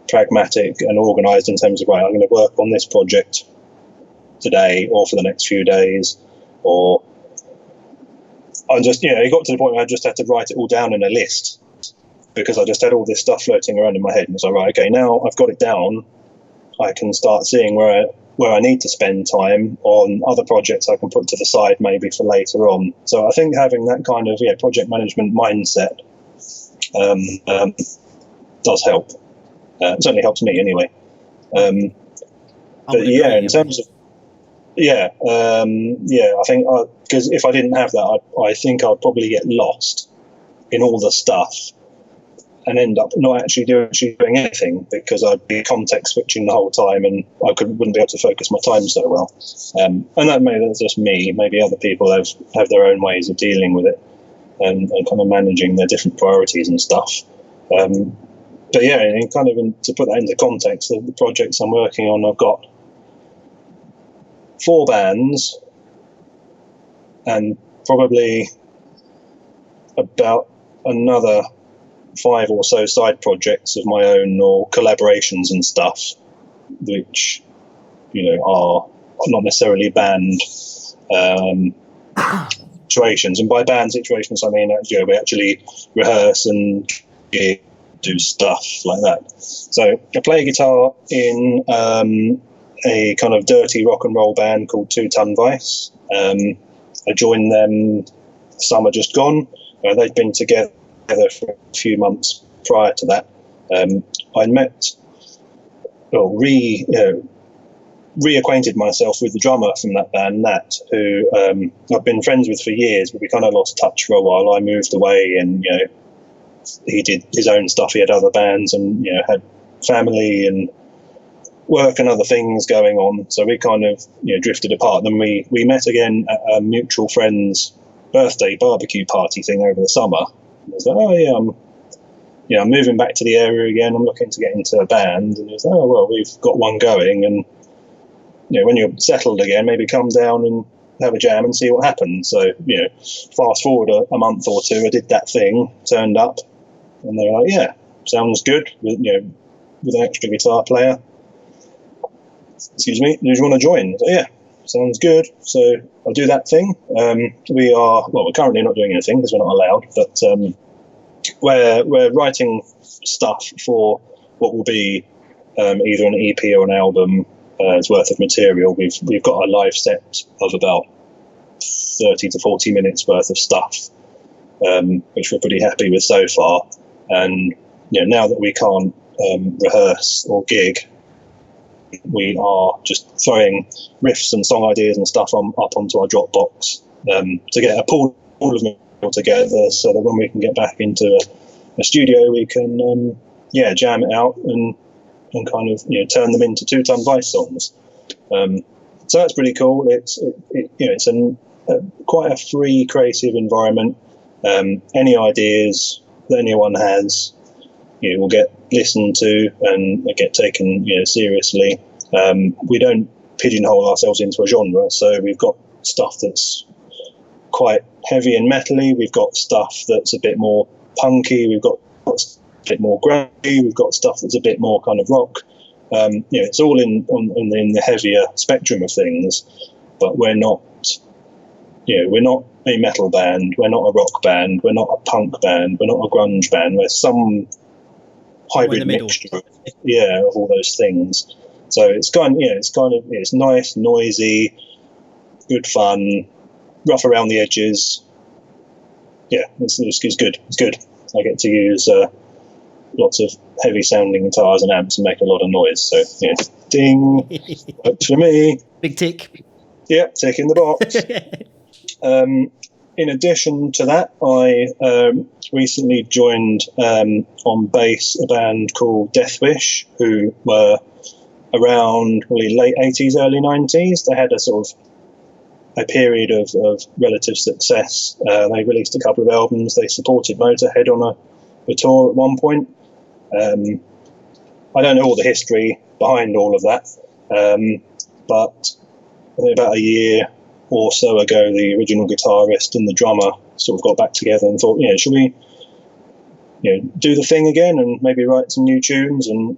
pragmatic and organised in terms of, right, I'm going to work on this project today or for the next few days, or I just, it got to the point where I just had to write it all down in a list, because I just had all this stuff floating around in my head. And so, right, okay, now I've got it down, I can start seeing where I need to spend time on other projects I can put to the side maybe for later on. So I think having that kind of project management mindset does help. It certainly helps me anyway. But yeah, in terms of I think because if I didn't have that, I think I'd probably get lost in all the stuff and end up not actually doing anything, because I'd be context switching the whole time and I wouldn't be able to focus my time so well. And that's just me. Maybe other people have their own ways of dealing with it and kind of managing their different priorities and stuff. But yeah, and kind of to put that into context, the projects I'm working on, I've got 4 bands and probably about another 5 or so side projects of my own or collaborations and stuff, which are not necessarily band situations. And by band situations, I mean we actually rehearse and do stuff like that. So I play guitar in a kind of dirty rock and roll band called Two-Tonne Vice. I joined them summer just gone. They'd been together for a few months prior to that. I reacquainted myself with the drummer from that band, Nat, who I've been friends with for years, but we kind of lost touch for a while. I moved away, and he did his own stuff. He had other bands, and had family and work and other things going on. So we kind of drifted apart. Then we met again at a mutual friend's birthday barbecue party thing over the summer. And I was like, I'm moving back to the area again. I'm looking to get into a band. And he was like, oh, well, we've got one going. And when you're settled again, maybe come down and have a jam and see what happens. So fast forward a month or two, I did that thing, turned up, and they were like, yeah, sounds good with an extra guitar player. Excuse me, do you want to join? So, yeah, sounds good. So I'll do that thing. We're currently not doing anything because we're not allowed, but we're writing stuff for what will be either an EP or an album worth of material. We've got a live set of about 30 to 40 minutes worth of stuff, which we're pretty happy with so far. And now that we can't rehearse or gig, we are just throwing riffs and song ideas and stuff up onto our Dropbox to get a pool of material together, so that when we can get back into a studio, we can jam it out and kind of turn them into Two-Tonne Vice songs. So that's pretty cool. It's quite a free, creative environment. Any ideas that anyone has, will get listened to and get taken seriously. We don't pigeonhole ourselves into a genre, so we've got stuff that's quite heavy and metally. We've got stuff that's a bit more punky. We've got a bit more grungy. We've got stuff that's a bit more kind of rock. It's all in the heavier spectrum of things, but we're not a metal band. We're not a rock band. We're not a punk band. We're not a grunge band. We're some hybrid mixture of all those things. So it's it's nice, noisy, good fun, rough around the edges. It's good. It's good. I get to use lots of heavy sounding guitars and amps and make a lot of noise. So ding, works for me. Big tick. Yeah, tick in the box. In addition to that, I recently joined on bass a band called Deathwish, who were around really late 80s, early 90s. They had a sort of a period of relative success. They released a couple of albums. They supported Motorhead on a tour at one point. I don't know all the history behind all of that, but I think about a year or so ago, the original guitarist and the drummer sort of got back together and thought, should we do the thing again and maybe write some new tunes and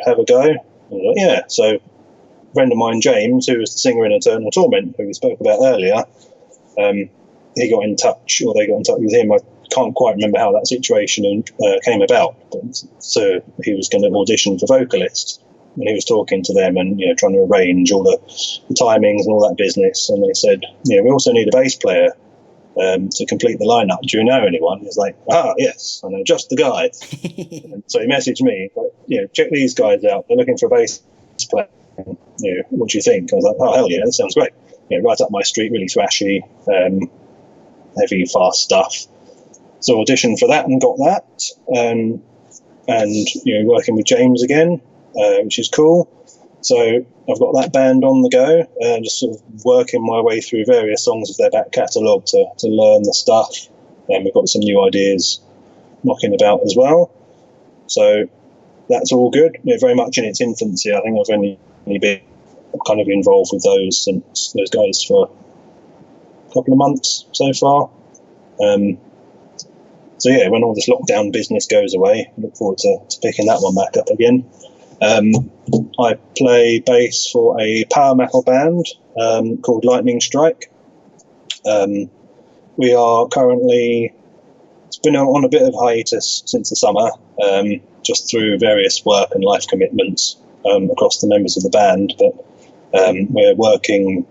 have a go? And so a friend of mine, James, who was the singer in Eternal Torment, who we spoke about earlier, they got in touch with him. I can't quite remember how that situation came about, but so he was going to audition for vocalists, and he was talking to them and trying to arrange all the timings and all that business. And they said, we also need a bass player. to complete the lineup. Do you know anyone? He's like, yes, I know just the guy. And so he messaged me, like, check these guys out. They're looking for a bass player. What do you think? I was like, oh, hell yeah, that sounds great. Right up my street, really thrashy, heavy, fast stuff. So auditioned for that and got that. And working with James again, which is cool. So I've got that band on the go, just sort of working my way through various songs of their back catalogue to learn the stuff. And we've got some new ideas knocking about as well. So that's all good. Very much in its infancy. I think I've only been kind of involved with those since those guys for a couple of months so far. So yeah, when all this lockdown business goes away, I look forward to picking that one back up again. I play bass for a power metal band called Lightning Strike. We are currently, it's been on a bit of hiatus since the summer, just through various work and life commitments across the members of the band, but we're working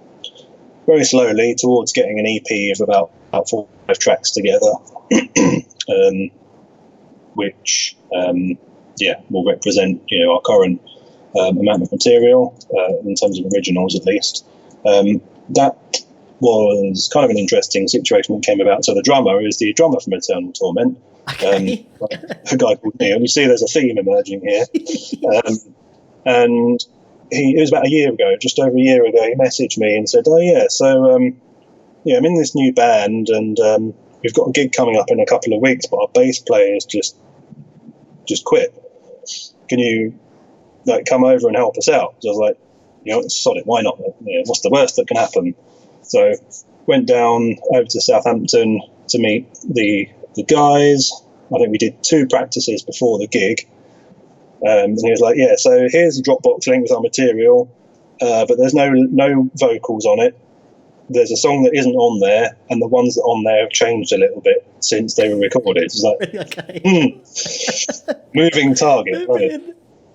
very slowly towards getting an EP of about 4 or 5 tracks together, which will represent our current amount of material in terms of originals, at least. That was kind of an interesting situation that came about. So the drummer is the drummer from Eternal Torment, Okay. a guy called Neil. You see there's a theme emerging here. And it was about a year ago, just over a year ago, he messaged me and said, oh yeah, so I'm in this new band, and we've got a gig coming up in a couple of weeks, but our bass player has just quit. Can you come over and help us out? So I was like, it's solid, why not? What's the worst that can happen? So went down over to Southampton to meet the guys. I think we did 2 practices before the gig. And he was like, yeah, so here's a Dropbox link with our material, but there's no vocals on it. There's a song that isn't on there, and the ones that are on there have changed a little bit since they were recorded. It's like, moving target, right?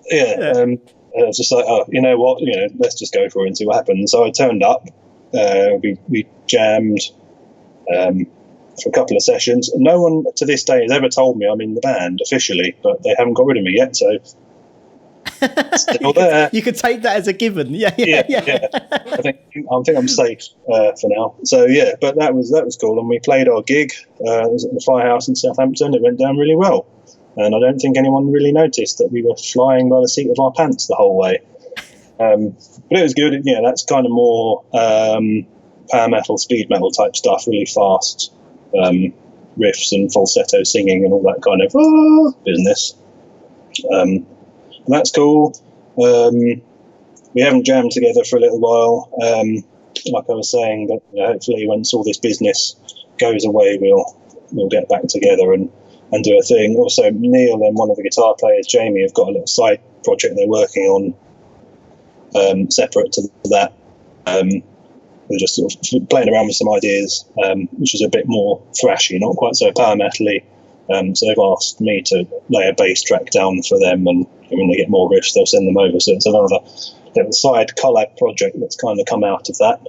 Yeah. I was just like, oh, you know what? Let's just go for it and see what happens. So I turned up. We jammed for a couple of sessions. No one to this day has ever told me I'm in the band officially, but they haven't got rid of me yet, so still there. You could take that as a given. Yeah. I think I'm safe for now. So yeah, but that was cool, and we played our gig. It was at the Firehouse in Southampton. It went down really well, and I don't think anyone really noticed that we were flying by the seat of our pants the whole way. But it was good. Yeah, that's kind of more power metal, speed metal type stuff, really fast riffs and falsetto singing and all that kind of business. That's cool. We haven't jammed together for a little while, like I was saying, but hopefully once all this business goes away, we'll get back together and do a thing. Also, Neil and one of the guitar players, Jamie, have got a little side project they're working on separate to that. We're just sort of playing around with some ideas, which is a bit more thrashy, not quite so power metal-y. So they've asked me to lay a bass track down for them, and when they get more riffs, they'll send them over. So it's another little side collab project that's kind of come out of that.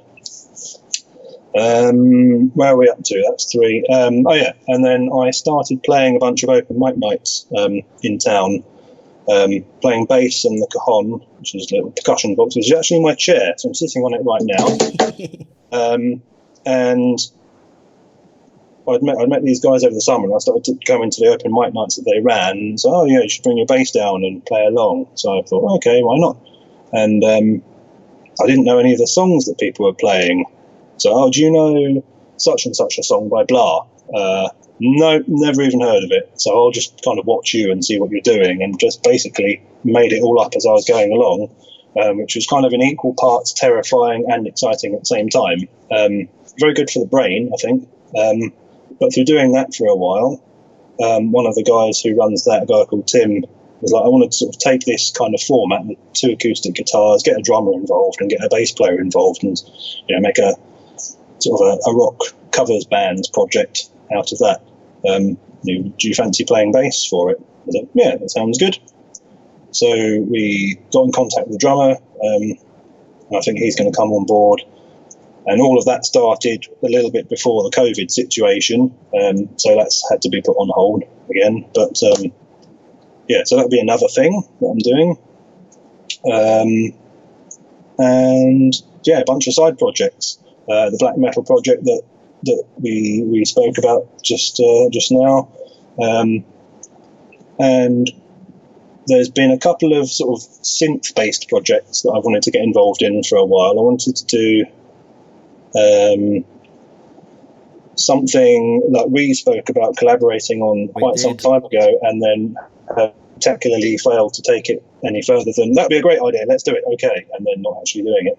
Where are we up to? That's 3. And then I started playing a bunch of open mic nights in town, playing bass and the cajon, which is a little percussion box, which is actually my chair, so I'm sitting on it right now. And I'd met these guys over the summer, and I started to go into the open mic nights that they ran. And so, oh yeah, you should bring your bass down and play along. So I thought, okay, why not? And I didn't know any of the songs that people were playing. So, do you know such and such a song by blah? No, never even heard of it. So I'll just kind of watch you and see what you're doing, and just basically made it all up as I was going along, which was kind of in equal parts terrifying and exciting at the same time. Very good for the brain, I think. But through doing that for a while, one of the guys who runs that, a guy called Tim, was like, I want to sort of take this kind of format with 2 acoustic guitars, get a drummer involved and get a bass player involved, and make a sort of a rock covers band project out of that. Do you fancy playing bass for it? I was like, yeah, that sounds good. So we got in contact with the drummer, and I think he's going to come on board And all of that started a little bit before the COVID situation, so that's had to be put on hold again. But so that'll be another thing that I'm doing. And a bunch of side projects. The black metal project that we spoke about just now, and there's been a couple of sort of synth-based projects that I've wanted to get involved in for a while. I wanted to do something that we spoke about collaborating on quite some time ago, and then spectacularly failed to take it any further than that'd be a great idea, let's do it, okay, and then not actually doing it.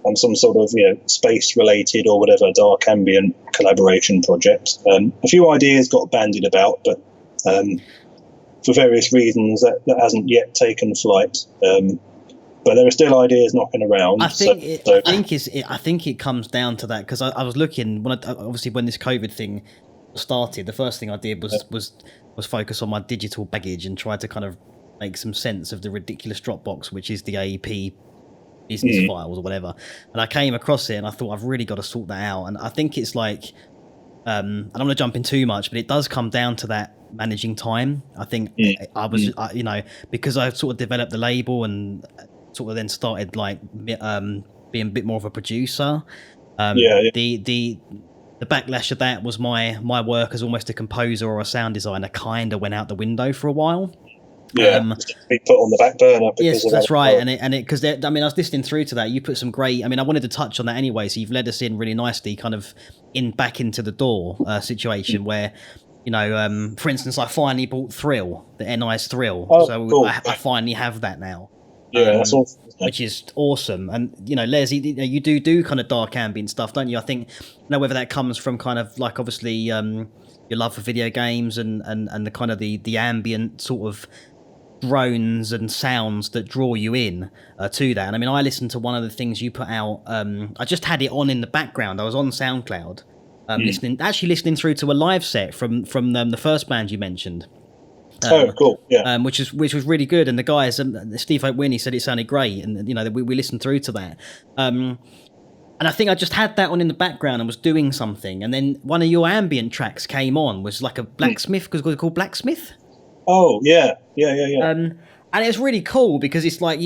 And some sort of space related or whatever dark ambient collaboration project. A few ideas got bandied about, but for various reasons that hasn't yet taken flight. But there are still ideas knocking around. I think it comes down to that, because I was looking obviously when this COVID thing started. The first thing I did was focus on my digital baggage and try to kind of make some sense of the ridiculous Dropbox, which is the AEP business files or whatever. And I came across it and I thought, I've really got to sort that out. And I think it's like, I don't want to jump in too much, but it does come down to that managing time. I think I was, because I sort of developed the label and sort of then started like being a bit more of a producer. The backlash of that was my work as almost a composer or a sound designer kind of went out the window for a while. Be put on the back burner. Yes, that's right. And because I was listening through to that. You put some great. I wanted to touch on that anyway. So you've led us in really nicely, kind of back into the door situation where, for instance, I finally bought Thrill, the NI's Thrill. Cool. I finally have that now. Yeah, that's awesome. Which is awesome. And Les, you do kind of dark ambient stuff, don't you? I think whether that comes from kind of like obviously your love for video games and the kind of the ambient sort of drones and sounds that draw you in to that. And I listened to one of the things you put out. I just had it on in the background. I was on SoundCloud listening through to a live set from the first band you mentioned. Cool. Yeah. Which was really good, and the guys, Steve O'Wynne, said it sounded great, and we listened through to that. And I think I just had that on in the background and was doing something, and then one of your ambient tracks came on, was like a blacksmith, because it was called Blacksmith. Oh yeah. And it was really cool because it's like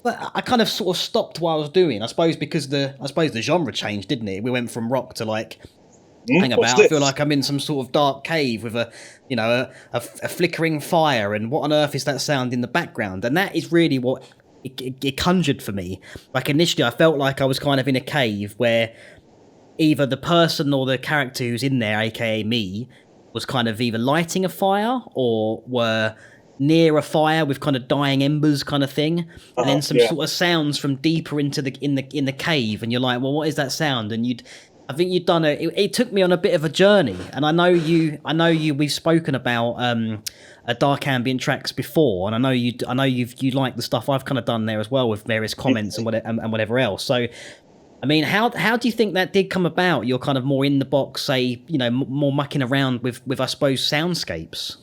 I kind of sort of stopped what I was doing, I suppose, because the genre changed, didn't it? We went from rock to like, hang about, I feel like I'm in some sort of dark cave with a flickering fire, and what on earth is that sound in the background? And that is really what it conjured for me. Like initially I felt like I was kind of in a cave where either the person or the character who's in there, aka me, was kind of either lighting a fire or were near a fire with kind of dying embers kind of thing, and then some sort of sounds from deeper into in the cave, and you're like, well, what is that sound? And I think you'd done it took me on a bit of a journey, and I know you we've spoken about dark ambient tracks before, and I know you like the stuff I've kind of done there as well with various comments and whatever else. So how do you think that did come about? You're kind of more in the box, say, more mucking around with I suppose soundscapes.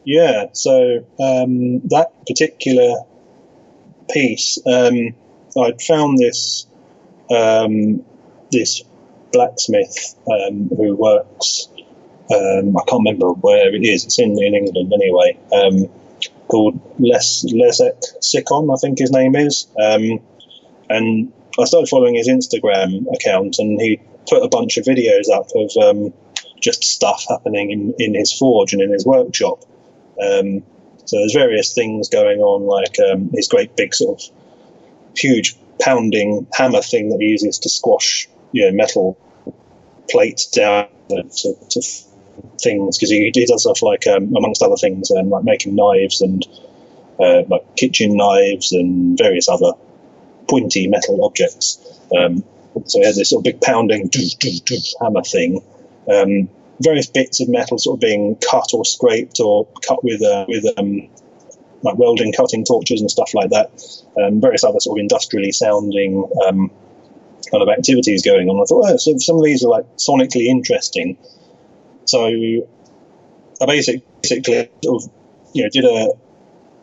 Yeah, so that particular piece, I'd found this blacksmith who works, I can't remember where it is, it's in England anyway, called Leszek Sikon, I think his name is, and I started following his Instagram account, and he put a bunch of videos up of just stuff happening in his forge and in his workshop. So there's various things going on, like his great big sort of huge pounding hammer thing that he uses to squash metal plates down to things, because he does stuff like amongst other things like making knives and like kitchen knives and various other pointy metal objects. So he had this sort of big pounding hammer thing. Various bits of metal sort of being cut or scraped or cut with like welding cutting torches and stuff like that. Various other sort of industrially sounding kind of activities going on. I thought, so some of these are like sonically interesting. So I basically sort of did a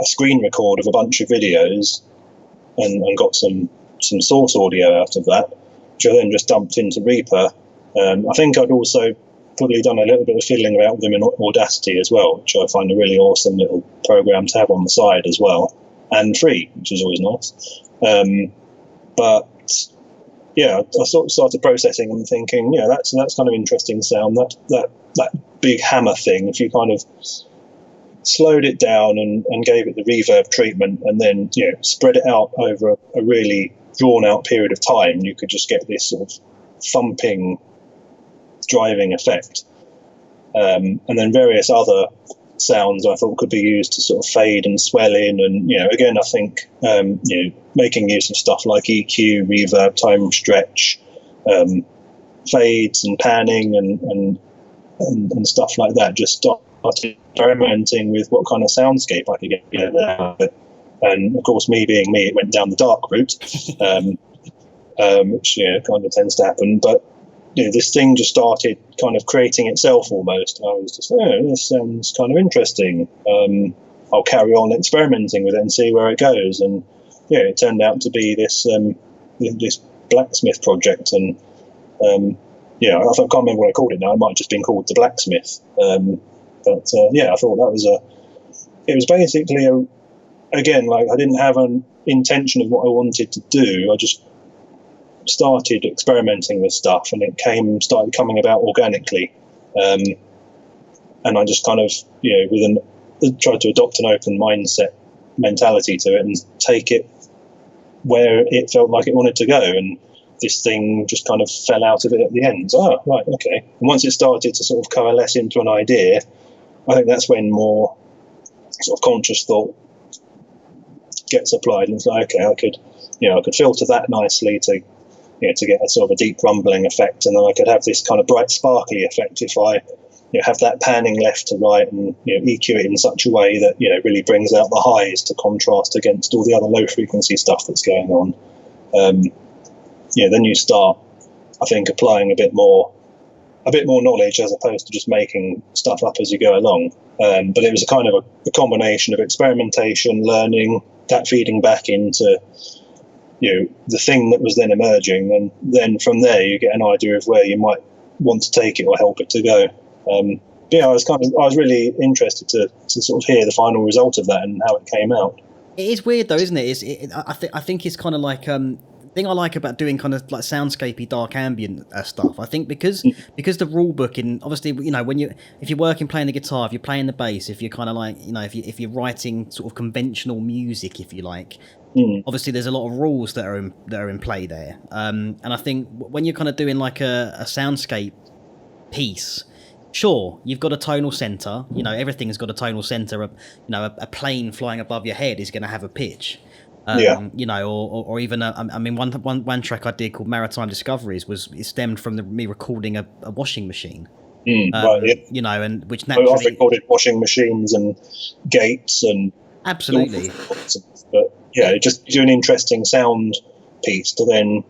screen record of a bunch of videos and got some source audio out of that, which I then just dumped into Reaper. I think I'd also probably done a little bit of fiddling about with them in Audacity as well, which I find a really awesome little program to have on the side as well, and free, which is always nice. But yeah, I sort of started processing and thinking, yeah, that's kind of interesting sound. That big hammer thing, if you kind of slowed it down and gave it the reverb treatment, and then spread it out over a really drawn out period of time, you could just get this sort of thumping, driving effect. And then various other sounds I thought could be used to sort of fade and swell in, and again, I think making use of stuff like EQ, reverb, time stretch, fades and panning and stuff like that. Just started experimenting with what kind of soundscape I could get out of it. And of course, me being me, it went down the dark route, which kind of tends to happen. But this thing just started kind of creating itself almost. I was just, this sounds kind of interesting. I'll carry on experimenting with it and see where it goes. And it turned out to be this this blacksmith project. And I can't remember what I called it now. It might have just been called the Blacksmith. But I thought that was it was basically again, like, I didn't have an intention of what I wanted to do. I just started experimenting with stuff, and it started coming about organically. And I just kind of, tried to adopt an open mindset mentality to it and take it where it felt like it wanted to go. And this thing just kind of fell out of it at the end. Oh, right, okay. And once it started to sort of coalesce into an idea, I think that's when more sort of conscious thought gets applied. And it's like, okay, I could filter that nicely to get a sort of a deep rumbling effect, and then I could have this kind of bright sparkly effect if I have that panning left to right, and EQ it in such a way that really brings out the highs to contrast against all the other low frequency stuff that's going on. Then you start, I think, applying a bit more knowledge as opposed to just making stuff up as you go along. But it was a kind of a combination of experimentation, learning, that feeding back into the thing that was then emerging, and then from there you get an idea of where you might want to take it or help it to go. I was really interested to sort of hear the final result of that and how it came out. It is weird though, isn't it? I think it's kind of like the thing I like about doing kind of like soundscapey dark ambient stuff. I think because the rule book obviously if you're working playing the guitar, if you're playing the bass, if you're kind of like if you're writing sort of conventional music, if you like. Obviously, there's a lot of rules that are in play there, and I think when you're kind of doing like a soundscape piece, sure, you've got a tonal center. Everything's got a tonal center. A plane flying above your head is going to have a pitch. Or even one track I did called Maritime Discoveries it stemmed from me recording a washing machine. Right, yeah. And which naturally I've recorded washing machines and gates and absolutely. But it just gives you an interesting sound piece to then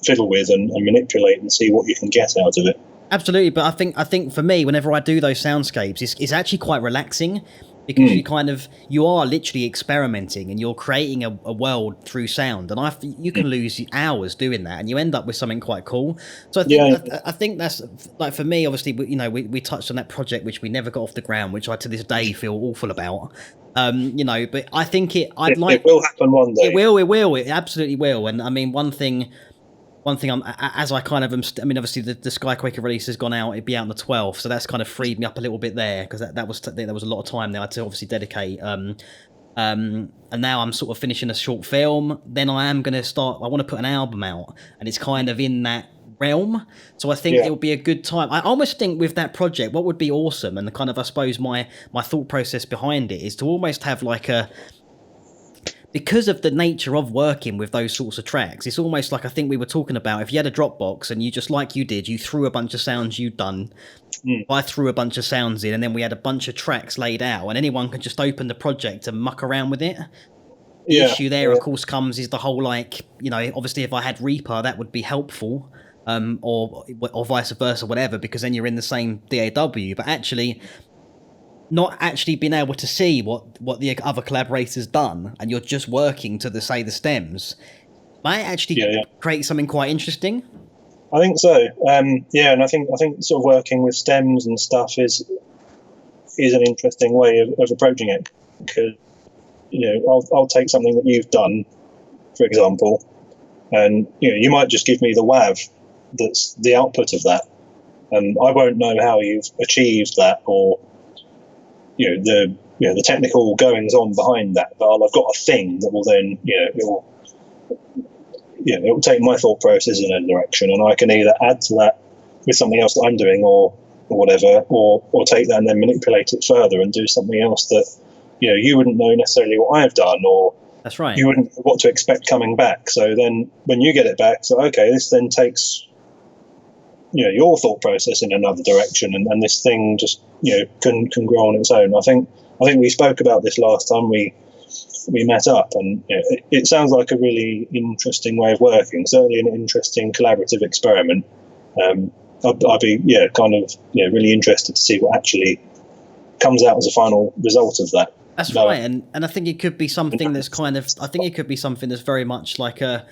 fiddle with and manipulate and see what you can get out of it. Absolutely, but I think for me, whenever I do those soundscapes, it's actually quite relaxing, because you are literally experimenting and you're creating a world through sound, and you can lose hours doing that, and you end up with something quite cool. So I think that's like, for me, obviously, we touched on that project which we never got off the ground, which I to this day feel awful about. But I think it will happen one day. It will. It absolutely will. And I mean, one thing obviously the Skyquaker release has gone out. It'd be out on the 12th, so that's kind of freed me up a little bit there, because that was a lot of time there to obviously dedicate. And now I'm sort of finishing a short film. Then I want to put an album out, and it's kind of in that realm. So I think it would be a good time. I almost think with that project, what would be awesome, and the kind of, I suppose, my thought process behind it is to almost have like because of the nature of working with those sorts of tracks, it's almost like, I think we were talking about, if you had a Dropbox and you just, like you did, you threw a bunch of sounds you'd done, I threw a bunch of sounds in, and then we had a bunch of tracks laid out, and anyone could just open the project and muck around with it. The issue there, of course, is the whole, like, obviously if I had Reaper, that would be helpful, or vice versa, whatever, because then you're in the same DAW, but actually not actually being able to see what the other collaborators done, and you're just working to the stems, might actually create something quite interesting. I think so. Yeah, and I think sort of working with stems and stuff is an interesting way of approaching it, because I'll take something that you've done, for example, and you might just give me the WAV that's the output of that, and I won't know how you've achieved that, or the technical goings on behind that, but I've got a thing that will then it will take my thought process in a direction, and I can either add to that with something else that I'm doing, or whatever, or take that and then manipulate it further and do something else that you wouldn't know necessarily what I've done, or that's right, you wouldn't know what to expect coming back. So then when you get it back, so okay, this then takes your thought process in another direction, and this thing just can grow on its own. I think we spoke about this last time we met up, and it sounds like a really interesting way of working, certainly an interesting collaborative experiment. I'd be really interested to see what actually comes out as a final result of that. That's right, and I think it could be something that's very much like a,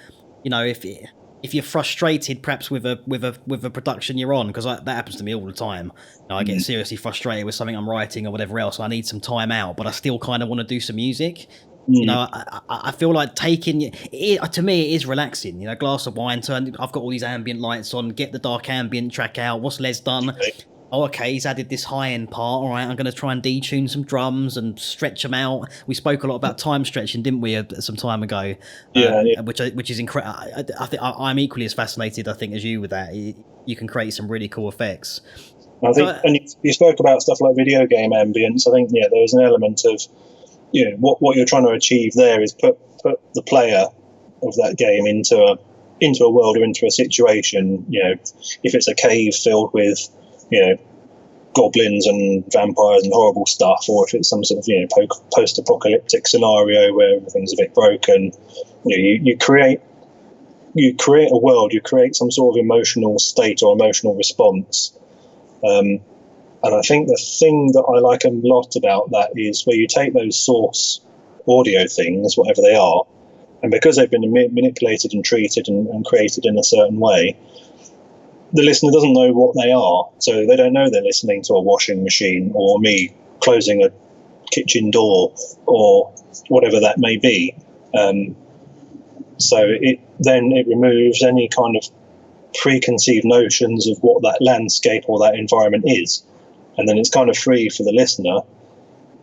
if you're frustrated perhaps with a production you're on, because that happens to me all the time. I get seriously frustrated with something I'm writing or whatever else. I need some time out, but I still kind of want to do some music. I feel like taking it, to me, it is relaxing. A glass of wine, I've got all these ambient lights on, get the dark ambient track out. What's Les done? Okay. Oh, okay, he's added this high-end part. All right, I'm going to try and detune some drums and stretch them out. We spoke a lot about time stretching, didn't we, some time ago? Yeah. Which is incredible. I think I'm equally as fascinated, I think, as you with that. You can create some really cool effects. I think, and you spoke about stuff like video game ambience. I think there's an element of what you're trying to achieve there is put the player of that game into a world or into a situation. If it's a cave filled with goblins and vampires and horrible stuff, or if it's some sort of post-apocalyptic scenario where everything's a bit broken, you create a world, you create some sort of emotional state or emotional response. And I think the thing that I like a lot about that is where you take those source audio things, whatever they are, and because they've been manipulated and treated and created in a certain way, the listener doesn't know what they are. So they don't know they're listening to a washing machine or me closing a kitchen door or whatever that may be. So it removes any kind of preconceived notions of what that landscape or that environment is. And then it's kind of free for the listener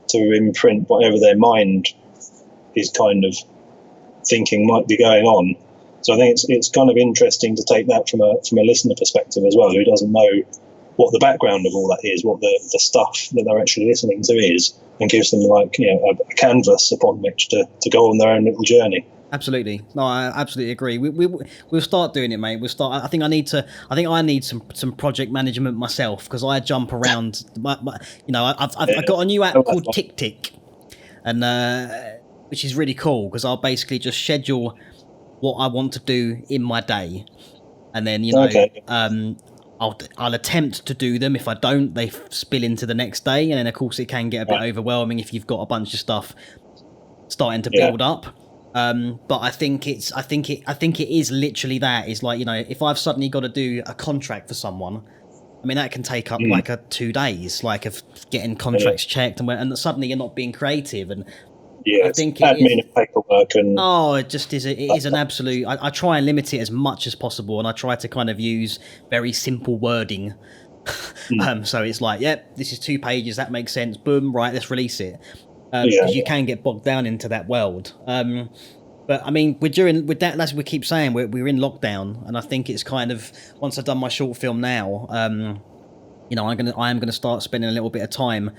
to imprint whatever their mind is kind of thinking might be going on. So I think it's kind of interesting to take that from a listener perspective as well, who doesn't know what the background of all that is, what the stuff that they're actually listening to is, and gives them a canvas upon which to go on their own little journey. Absolutely. No, I absolutely agree. We'll start doing it, mate. I think I need some project management myself, because I jump around. I've got a new app called Tick, and which is really cool, because I'll basically just schedule what I want to do in my day, and then I'll attempt to do them. If I don't, they spill into the next day, and then of course it can get a bit overwhelming if you've got a bunch of stuff starting to build up. But I think it is literally that. Is like, if I've suddenly got to do a contract for someone, I mean, that can take up 2 days, like of getting contracts checked, and suddenly you're not being creative. And I think admin and paperwork and it just is. It is an absolute. I try and limit it as much as possible, and I try to kind of use very simple wording. So it's like, this is 2 pages. That makes sense. Boom. Right. Let's release it. Because you can get bogged down into that world. But I mean, as we keep saying, we're in lockdown, and I think it's kind of, once I've done my short film now, I am gonna start spending a little bit of time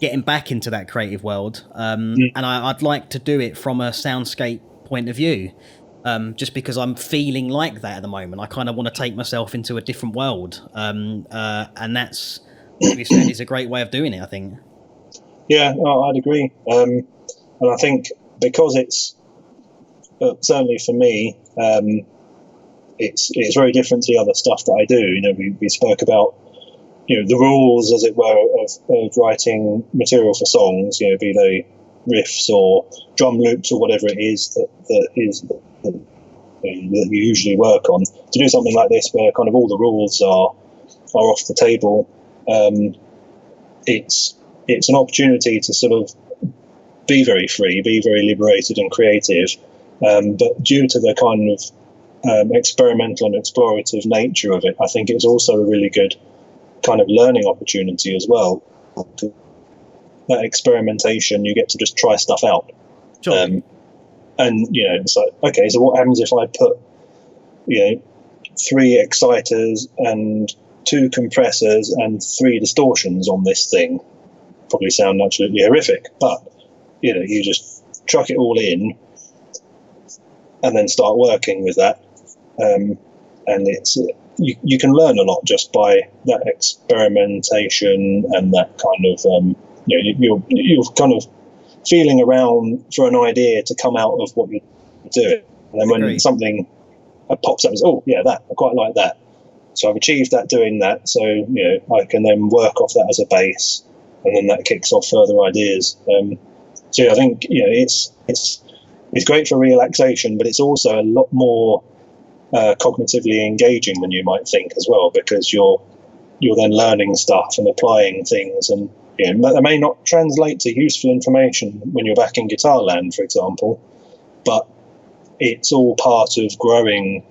getting back into that creative world, and I'd like to do it from a soundscape point of view, just because I'm feeling like that at the moment. I kind of want to take myself into a different world, and that's, like we said, is a great way of doing it, I think. Yeah, I'd agree. And I think because it's, certainly for me, it's very different to the other stuff that I do. We spoke about, the rules, as it were, of writing material for songs, be they riffs or drum loops or whatever it is that that you usually work on. To do something like this, where kind of all the rules are off the table, it's an opportunity to sort of be very free, be very liberated and creative. But due to the kind of experimental and explorative nature of it, I think it's also a really good kind of learning opportunity as well. That experimentation, you get to just try stuff out. Sure. And, it's like, okay, so what happens if I put, 3 exciters and 2 compressors and 3 distortions on this thing? Probably sound absolutely horrific, but, you just chuck it all in and then start working with that. And it's you can learn a lot just by that experimentation and that kind of, you're kind of feeling around for an idea to come out of what you're doing. And then when something pops up, it's, oh, yeah, that, I quite like that. So I've achieved that doing that. So, I can then work off that as a base, and then that kicks off further ideas. So I think, it's great for relaxation, but it's also a lot more cognitively engaging than you might think as well, because you're then learning stuff and applying things, and that may not translate to useful information when you're back in guitar land, for example, but it's all part of growing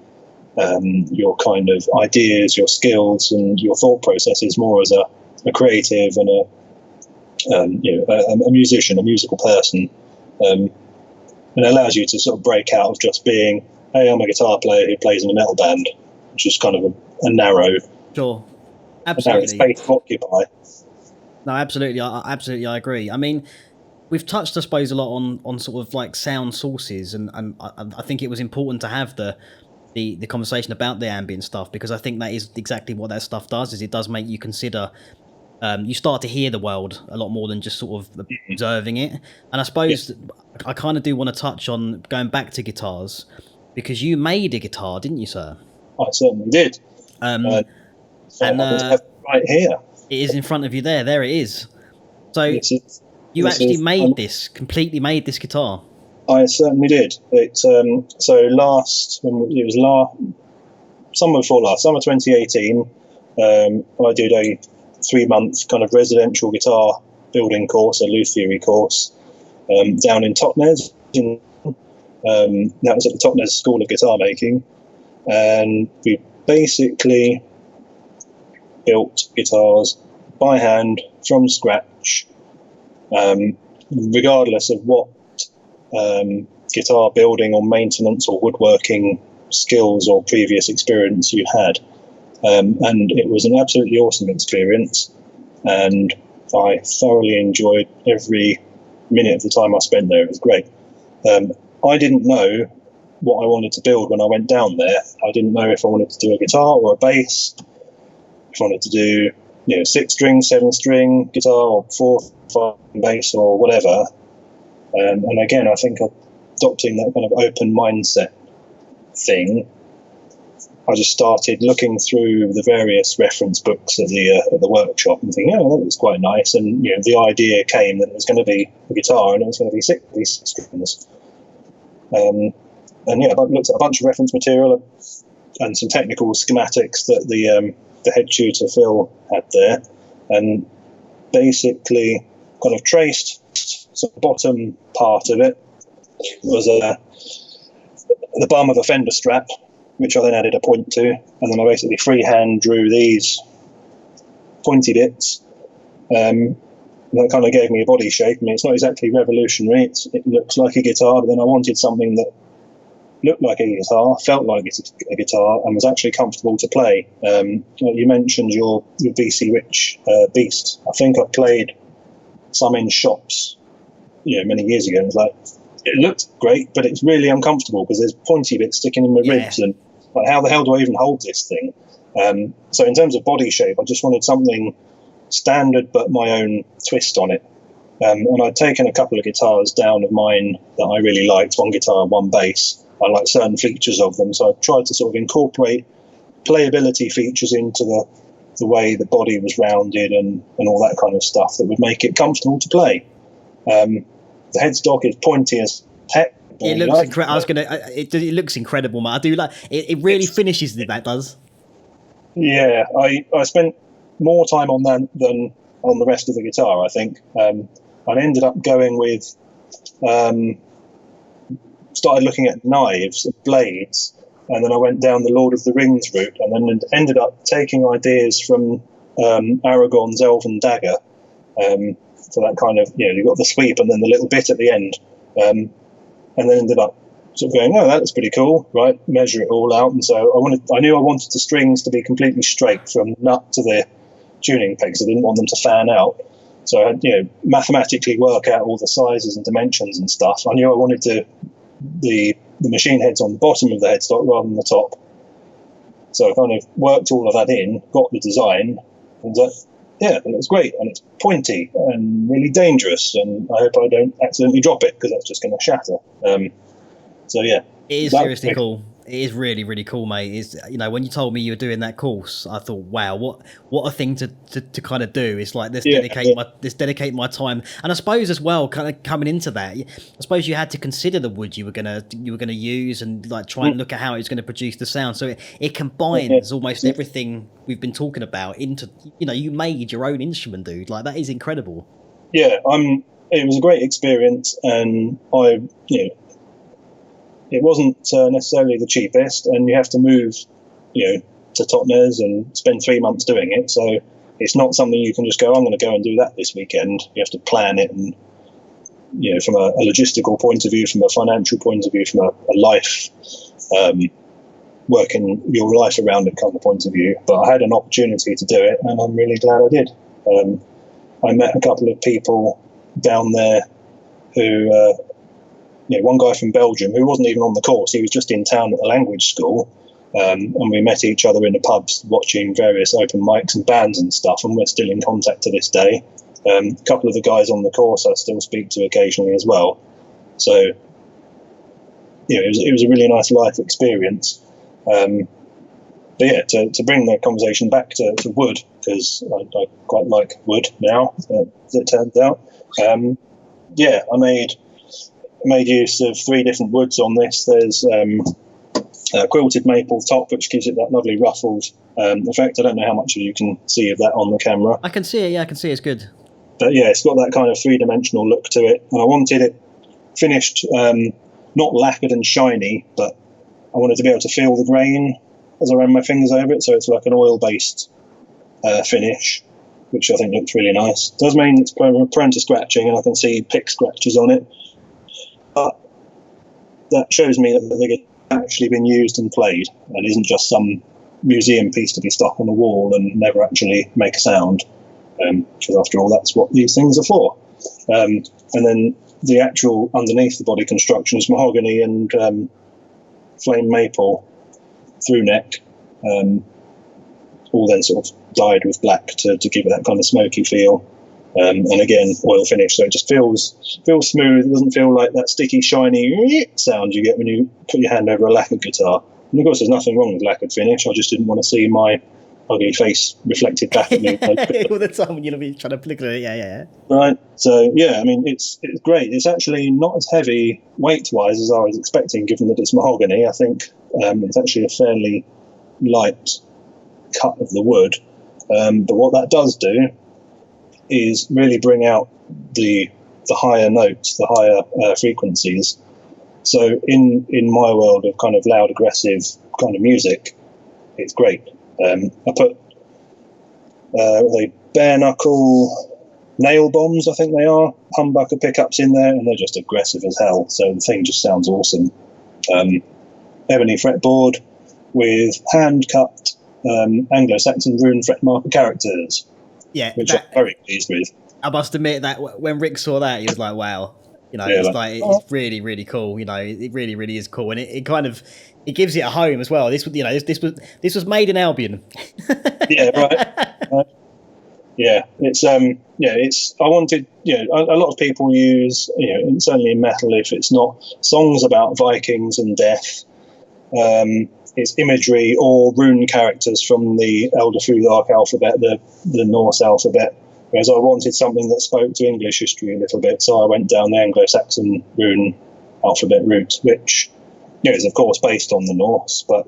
your kind of ideas, your skills, and your thought processes more as a creative and a musician, a musical person. And it allows you to sort of break out of just being, hey, I'm a guitar player who plays in a metal band, which is kind of a narrow, sure, absolutely, narrow space to occupy. No, absolutely, I agree. I mean, we've touched, I suppose, a lot on sort of like sound sources, and I think it was important to have the conversation about the ambient stuff, because I think that is exactly what that stuff does. Is it does make you consider. You start to hear the world a lot more than just sort of observing it. And I suppose I kind of do want to touch on going back to guitars, because you made a guitar, didn't you, sir? I certainly did. And right here. It is in front of you there. There it is. So you actually completely made this guitar. I certainly did. Summer before last, summer 2018, I did a 3-month kind of residential guitar building course, a lute theory course, down in Totnes. That was at the Totnes School of Guitar Making, and we basically built guitars by hand from scratch, regardless of what guitar building or maintenance or woodworking skills or previous experience you had. And it was an absolutely awesome experience, and I thoroughly enjoyed every minute of the time I spent there. It was great. I didn't know what I wanted to build when I went down there. I didn't know if I wanted to do a guitar or a bass, if I wanted to do 6-string, 7-string guitar, or 4/5 bass, or whatever. And again, I think adopting that kind of open mindset thing, I just started looking through the various reference books at the workshop and thinking, oh, that was quite nice. And the idea came that it was going to be a guitar and it was going to be 6 strings. I looked at a bunch of reference material and some technical schematics that the head tutor Phil had there, and basically kind of traced the bottom part of it was the bum of a Fender strap, which I then added a point to, and then I basically freehand drew these pointy bits. That kind of gave me a body shape. I mean, it's not exactly revolutionary. It looks like a guitar, but then I wanted something that looked like a guitar, felt like a guitar, and was actually comfortable to play. You mentioned your BC Rich Beast. I think I played some in shops, many years ago. It was like, it looked great, but it's really uncomfortable because there's pointy bits sticking in my ribs, and like, how the hell do I even hold this thing? So in terms of body shape, I just wanted something standard but my own twist on it. And I'd taken a couple of guitars down of mine that I really liked, one guitar, one bass. I liked certain features of them, so I tried to sort of incorporate playability features into the way the body was rounded and all that kind of stuff that would make it comfortable to play. The headstock is pointy as heck, It looks incredible. It looks incredible, man. I do like it. It really finishes it. That does. Yeah, I spent more time on that than on the rest of the guitar, I think. I ended up going with, started looking at knives, blades, and then I went down the Lord of the Rings route, and then ended up taking ideas from Aragorn's Elven Dagger. So that kind of, you've got the sweep and then the little bit at the end. And then ended up sort of going, oh, that looks pretty cool, right? Measure it all out. And so I knew I wanted the strings to be completely straight from nut to the tuning pegs. I didn't want them to fan out. So I had, mathematically work out all the sizes and dimensions and stuff. I knew I wanted the machine heads on the bottom of the headstock rather than the top. So I kind of worked all of that in, got the design, and it was great. And it's pointy and really dangerous. And I hope I don't accidentally drop it because that's just going to shatter. So yeah, it is seriously cool. It is really, really cool, mate. It's, when you told me you were doing that course, I thought, wow, what a thing to kind of do. It's like dedicate my time. And I suppose as well, kind of coming into that, I suppose you had to consider the wood you were gonna use and like try and look at how it was going to produce the sound. So it combines almost everything we've been talking about into, you made your own instrument, dude. Like that is incredible. Yeah, it was a great experience, and it wasn't necessarily the cheapest, and you have to move, to Totnes and spend 3 months doing it. So it's not something you can just go, I'm going to go and do that this weekend. You have to plan it, and from a logistical point of view, from a financial point of view, from a life, working your life around it kind of point of view. But I had an opportunity to do it, and I'm really glad I did. I met a couple of people down there who. One guy from Belgium who wasn't even on the course. He was just in town at the language school, and we met each other in the pubs watching various open mics and bands and stuff, and we're still in contact to this day. A couple of the guys on the course I still speak to occasionally as well. So it was a really nice life experience. But yeah, to bring the conversation back to wood, because I quite like wood now, as it turns out. I made use of 3 different woods on this. There's quilted maple top, which gives it that lovely ruffled effect. I don't know how much of you can see of that on the camera. I can see it, yeah, I can see it's good. But yeah, it's got that kind of 3-dimensional look to it. And I wanted it finished, not lacquered and shiny, but I wanted to be able to feel the grain as I ran my fingers over it. So it's like an oil-based finish, which I think looks really nice. It does mean it's prone to scratching, and I can see pick scratches on it. But that shows me that the guitar has actually been used and played, and isn't just some museum piece to be stuck on the wall and never actually make a sound. Because after all, that's what these things are for. And then the actual underneath the body construction is mahogany and flame maple through neck, all then sort of dyed with black to give it that kind of smoky feel. And again, oil finish, so it just feels smooth. It doesn't feel like that sticky, shiny sound you get when you put your hand over a lacquered guitar. And of course, there's nothing wrong with lacquered finish. I just didn't want to see my ugly face reflected back at me all the time when you'll be trying to flick it. Yeah. Right. So yeah, I mean, it's great. It's actually not as heavy weight-wise as I was expecting, given that it's mahogany. I think it's actually a fairly light cut of the wood. But what that does do is really bring out the higher notes, the higher frequencies. So in my world of kind of loud, aggressive kind of music, it's great. I put bare knuckle nail bombs, I think they are, humbucker pickups in there, and they're just aggressive as hell. So the thing just sounds awesome. Ebony fretboard with hand-cut Anglo-Saxon rune fret marker characters. Yeah, which I'm very pleased with. I must admit that when Rick saw that, he was like, "Wow, it's really, really cool. It really, really is cool, and it kind of gives it a home as well. This was made in Albion." Yeah, right. Yeah, it's I wanted, a lot of people use, certainly in metal, if it's not songs about Vikings and death, it's imagery or rune characters from the Elder Futhark alphabet, the Norse alphabet, whereas I wanted something that spoke to English history a little bit, so I went down the Anglo-Saxon rune alphabet root, which is of course based on the Norse, but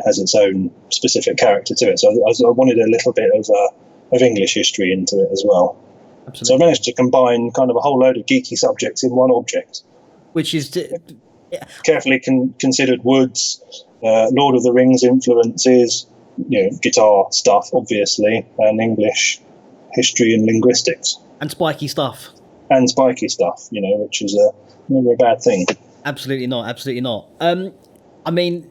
has its own specific character to it. So I wanted a little bit of English history into it as well. Absolutely. So I managed to combine kind of a whole load of geeky subjects in one object, which is carefully considered woods, Lord of the Rings influences, guitar stuff, obviously, and English history and linguistics. And spiky stuff. Which is never a bad thing. Absolutely not. I mean,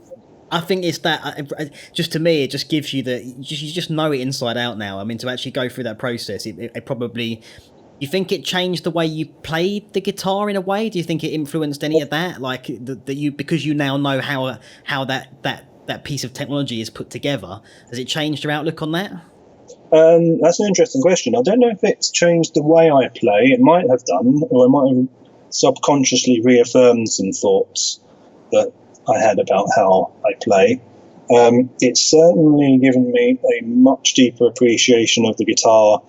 I think it's that, just to me, it just gives you you just know it inside out now. I mean, to actually go through that process, it probably... You think it changed the way you played the guitar in a way? Do you think it influenced any of that? Like because you now know how that piece of technology is put together, has it changed your outlook on that? That's an interesting question. I don't know if it's changed the way I play. It might have done, or it might have subconsciously reaffirmed some thoughts that I had about how I play. It's certainly given me a much deeper appreciation of the guitar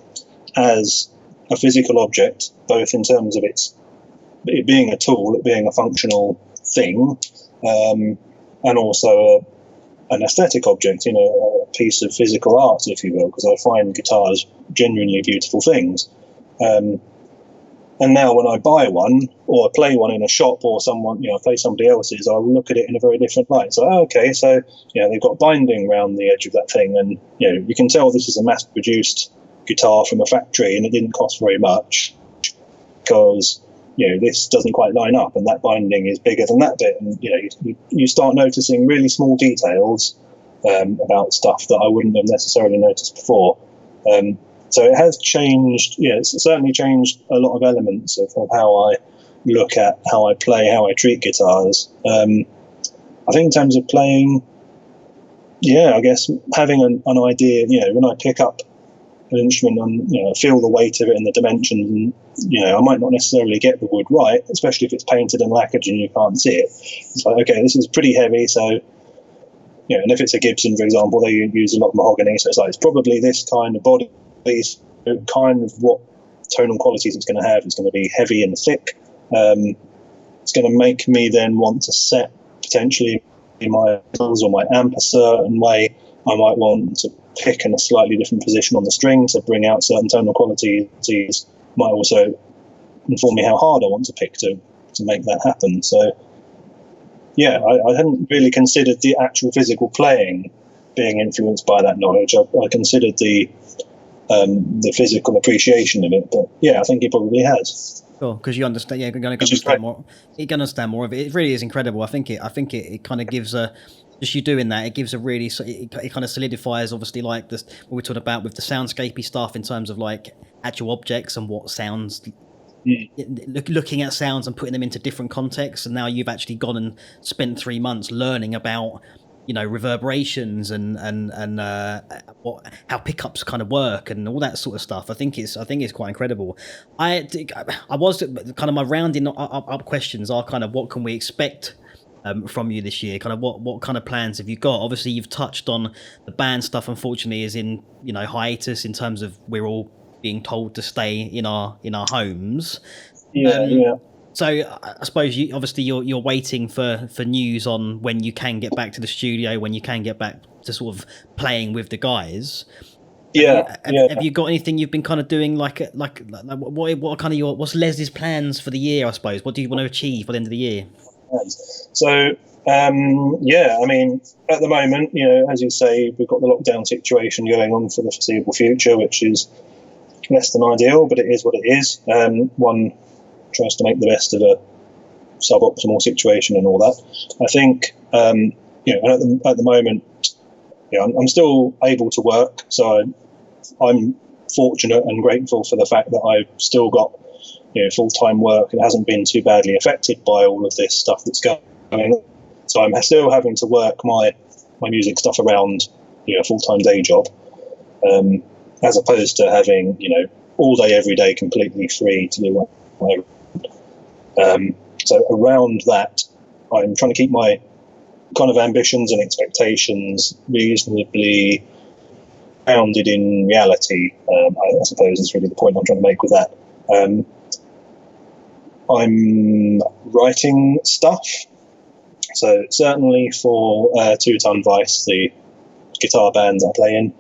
as a physical object, both in terms of it being a tool, it being a functional thing, and also an aesthetic object, a piece of physical art, if you will, because I find guitars genuinely beautiful things. And now when I buy one or I play one in a shop or someone, play somebody else's, I will look at it in a very different light. So, okay, so, they've got binding around the edge of that thing, and, you can tell this is a mass-produced guitar from a factory, and it didn't cost very much because this doesn't quite line up, and that binding is bigger than that bit, and you start noticing really small details about stuff that I wouldn't have necessarily noticed before. So it has changed. It's certainly changed a lot of elements of how I look at how I play, how I treat guitars. I think in terms of playing, I guess having an idea, when I pick up an instrument and feel the weight of it and the dimensions, and I might not necessarily get the wood right, especially if it's painted and lacquered and you can't see it. It's like, okay, this is pretty heavy, so and if it's a Gibson, for example, they use a lot of mahogany, so it's probably this kind of body, kind of what tonal qualities it's going to have. It's going to be heavy and thick. It's going to make me then want to set potentially my pedals or my amp a certain way. I might want to pick in a slightly different position on the string to bring out certain tonal qualities. Might also inform me how hard I want to pick to make that happen. So I hadn't really considered the actual physical playing being influenced by that knowledge. I considered the physical appreciation of it, but I think it probably has. Cool, because you understand. You're going to understand more. You can understand more of it. It really is incredible. I think it kind of gives a. Just you doing that, it gives a really, it kind of solidifies, obviously, like this what we talked about with the soundscapey stuff in terms of like actual objects and what sounds, looking at sounds and putting them into different contexts. And now you've actually gone and spent 3 months learning about, reverberations and how pickups kind of work and all that sort of stuff. I think it's quite incredible. I was kind of my rounding up questions are kind of what can we expect from you this year? Kind of what kind of plans have you got? Obviously, you've touched on the band stuff. Unfortunately, is in hiatus in terms of we're all being told to stay in our homes. So I suppose you're waiting for news on when you can get back to the studio, when you can get back to sort of playing with the guys. Have you got anything you've been kind of doing like what kind of what's Leslie's plans for the year? I suppose what do you want to achieve by the end of the year? So, I mean, at the moment, as you say, we've got the lockdown situation going on for the foreseeable future, which is less than ideal, but it is what it is. One tries to make the best of a suboptimal situation and all that. I think, at the moment, I'm still able to work, so I'm fortunate and grateful for the fact that I've still got full-time work. It hasn't been too badly affected by all of this stuff that's going on. So I'm still having to work my music stuff around a full-time day job, as opposed to having all day every day completely free to do whatever. So around that, I'm trying to keep my kind of ambitions and expectations reasonably grounded in reality. I suppose is really the point I'm trying to make with that. I'm writing stuff. So certainly for Two-Tonne Vice, the guitar band that I play in,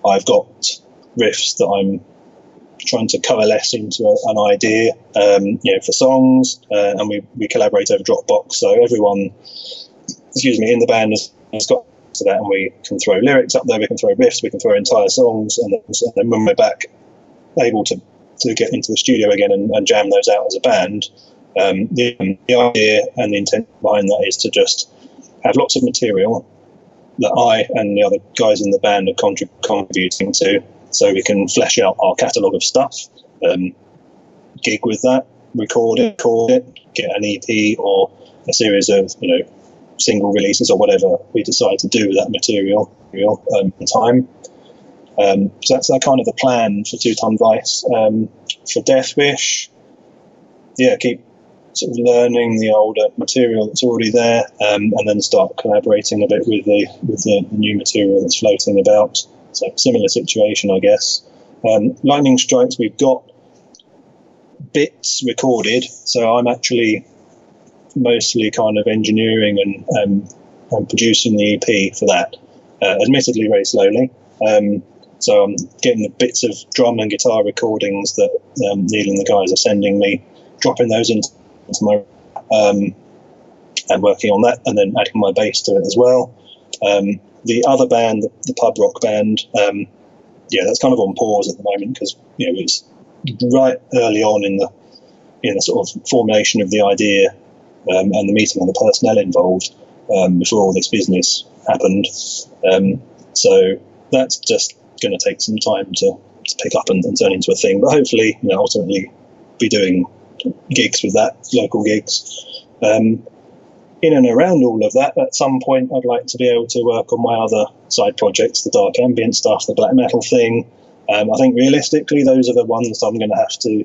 I've got riffs that I'm trying to coalesce into an idea, for songs, and we collaborate over Dropbox. So everyone, in the band has got to that, and we can throw lyrics up there, we can throw riffs, we can throw entire songs, and then when we're back able to get into the studio again and jam those out as a band, the idea and the intent behind that is to just have lots of material that I and the other guys in the band are contributing to, so we can flesh out our catalogue of stuff, gig with that, record it, get an EP or a series of single releases or whatever we decide to do with that material in time. So that's kind of the plan for Two-Tonne Vice. For Deathwish, keep sort of learning the older material that's already there, and then start collaborating a bit with the new material that's floating about. So similar situation, I guess. Lightning Strikes, we've got bits recorded, so I'm actually mostly kind of engineering and producing the EP for that, admittedly very slowly. So I'm getting the bits of drum and guitar recordings that Neil and the guys are sending me, dropping those into my and working on that, and then adding my bass to it as well. The other band, the pub rock band, that's kind of on pause at the moment because it's right early on in the sort of formulation of the idea and the meeting of the personnel involved before all this business happened. So that's just going to take some time to pick up and turn into a thing. But hopefully, ultimately, be doing gigs with that, local gigs. In and around all of that, at some point, I'd like to be able to work on my other side projects, the dark ambient stuff, the black metal thing. I think realistically, those are the ones I'm going to have to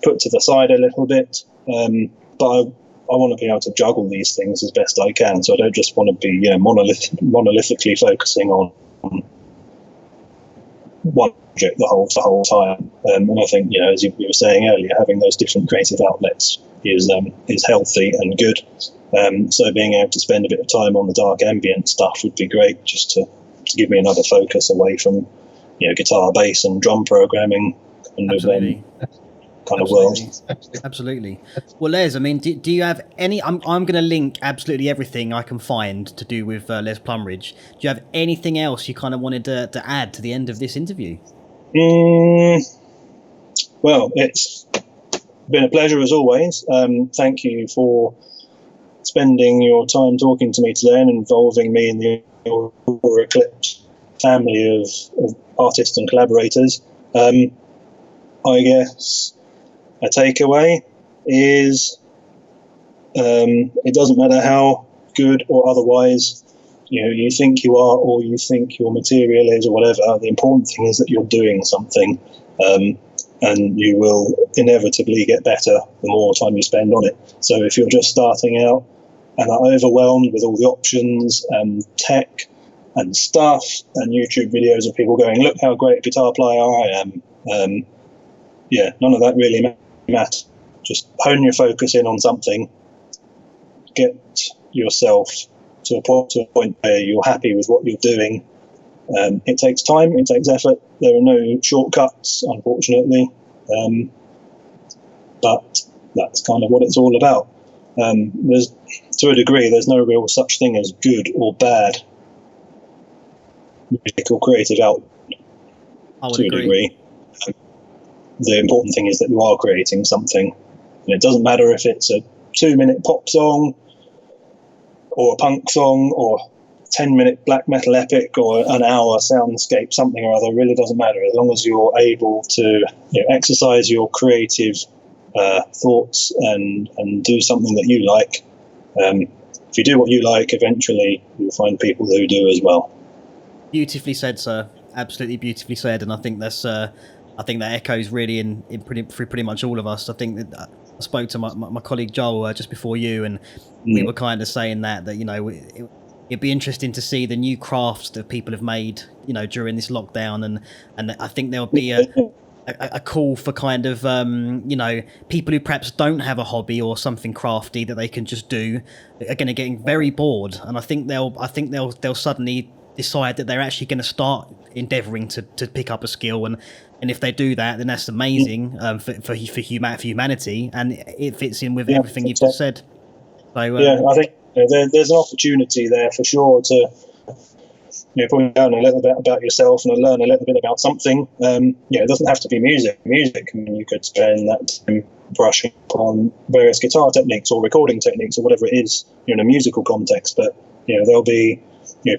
put to the side a little bit. But I want to be able to juggle these things as best I can. So I don't just want to be monolithically focusing on one project the whole time. And I think, as you were saying earlier, having those different creative outlets is healthy and good. So being able to spend a bit of time on the dark ambient stuff would be great, just to give me another focus away from guitar, bass, and drum programming and kind of world. Absolutely. Well, Les, I mean, do you have any? I'm going to link absolutely everything I can find to do with Les Plumridge. Do you have anything else you kind of wanted to add to the end of this interview? Well, it's been a pleasure as always. Thank you for spending your time talking to me today and involving me in the AuroraCast family of artists and collaborators. I guess a takeaway is it doesn't matter how good or otherwise you think you are, or you think your material is, or whatever. The important thing is that you're doing something, and you will inevitably get better the more time you spend on it. So if you're just starting out and are overwhelmed with all the options and tech and stuff and YouTube videos of people going, look how great a guitar player I am, none of that really matters. Just hone your focus in on something, get yourself to a point where you're happy with what you're doing. It takes time, it takes effort. There are no shortcuts, unfortunately, but that's kind of what it's all about. To a degree, there's no real such thing as good or bad music or creative output. To a degree. The important thing is that you are creating something. And it doesn't matter if it's a 2-minute pop song or a punk song or 10-minute black metal epic or an hour soundscape, something or other. It really doesn't matter, as long as you're able to exercise your creative thoughts and do something that you like. If you do what you like, eventually you'll find people who do as well. Beautifully said, sir. Absolutely beautifully said. And I think that's I think that echoes really in pretty much all of us. I think that I spoke to my colleague Joel just before you, and we were kind of saying that it'd be interesting to see the new crafts that people have made, during this lockdown, and I think there'll be a call for kind of people who perhaps don't have a hobby or something crafty that they can just do are going to get very bored, and I think they'll suddenly decide that they're actually going to start endeavouring to pick up a skill, and if they do that, then that's amazing for humanity, and it fits in with everything you've just said. So I think there's an opportunity there for sure to probably learn a little bit about yourself and learn a little bit about something. It doesn't have to be music. I mean, you could spend that time brushing on various guitar techniques or recording techniques or whatever it is in a musical context. But there'll be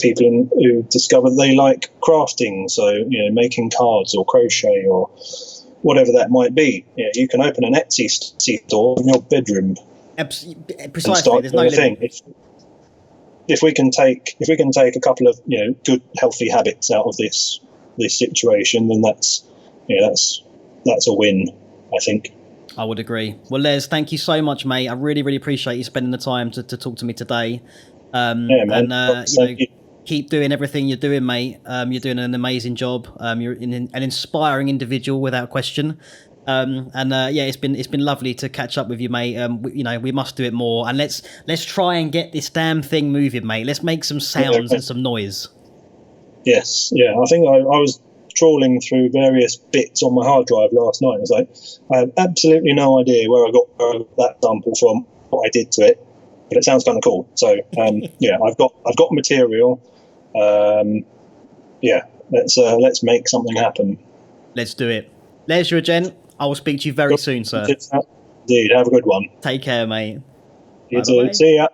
people who discover they like crafting, so making cards or crochet or whatever that might be. You can open an Etsy store in your bedroom. Precisely. There's no limit. If we can take a couple of good healthy habits out of this situation, then that's a win, I think. I would agree. Well, Les, thank you so much, mate. I really, really appreciate you spending the time to talk to me today. Keep doing everything you're doing, mate. You're doing an amazing job. You're an inspiring individual, without question. It's been lovely to catch up with you, mate. We must do it more, and let's try and get this damn thing moving, mate. Let's make some sounds and some noise. Yes, I think I was trawling through various bits on my hard drive last night. I was like, I have absolutely no idea where I got that sample from, what I did to it, but it sounds kind of cool. So I've got material. Let's make something happen. Let's do it. Les, you're a gent. I will speak to you very soon, sir. Indeed. Have a good one. Take care, mate. You too. See ya.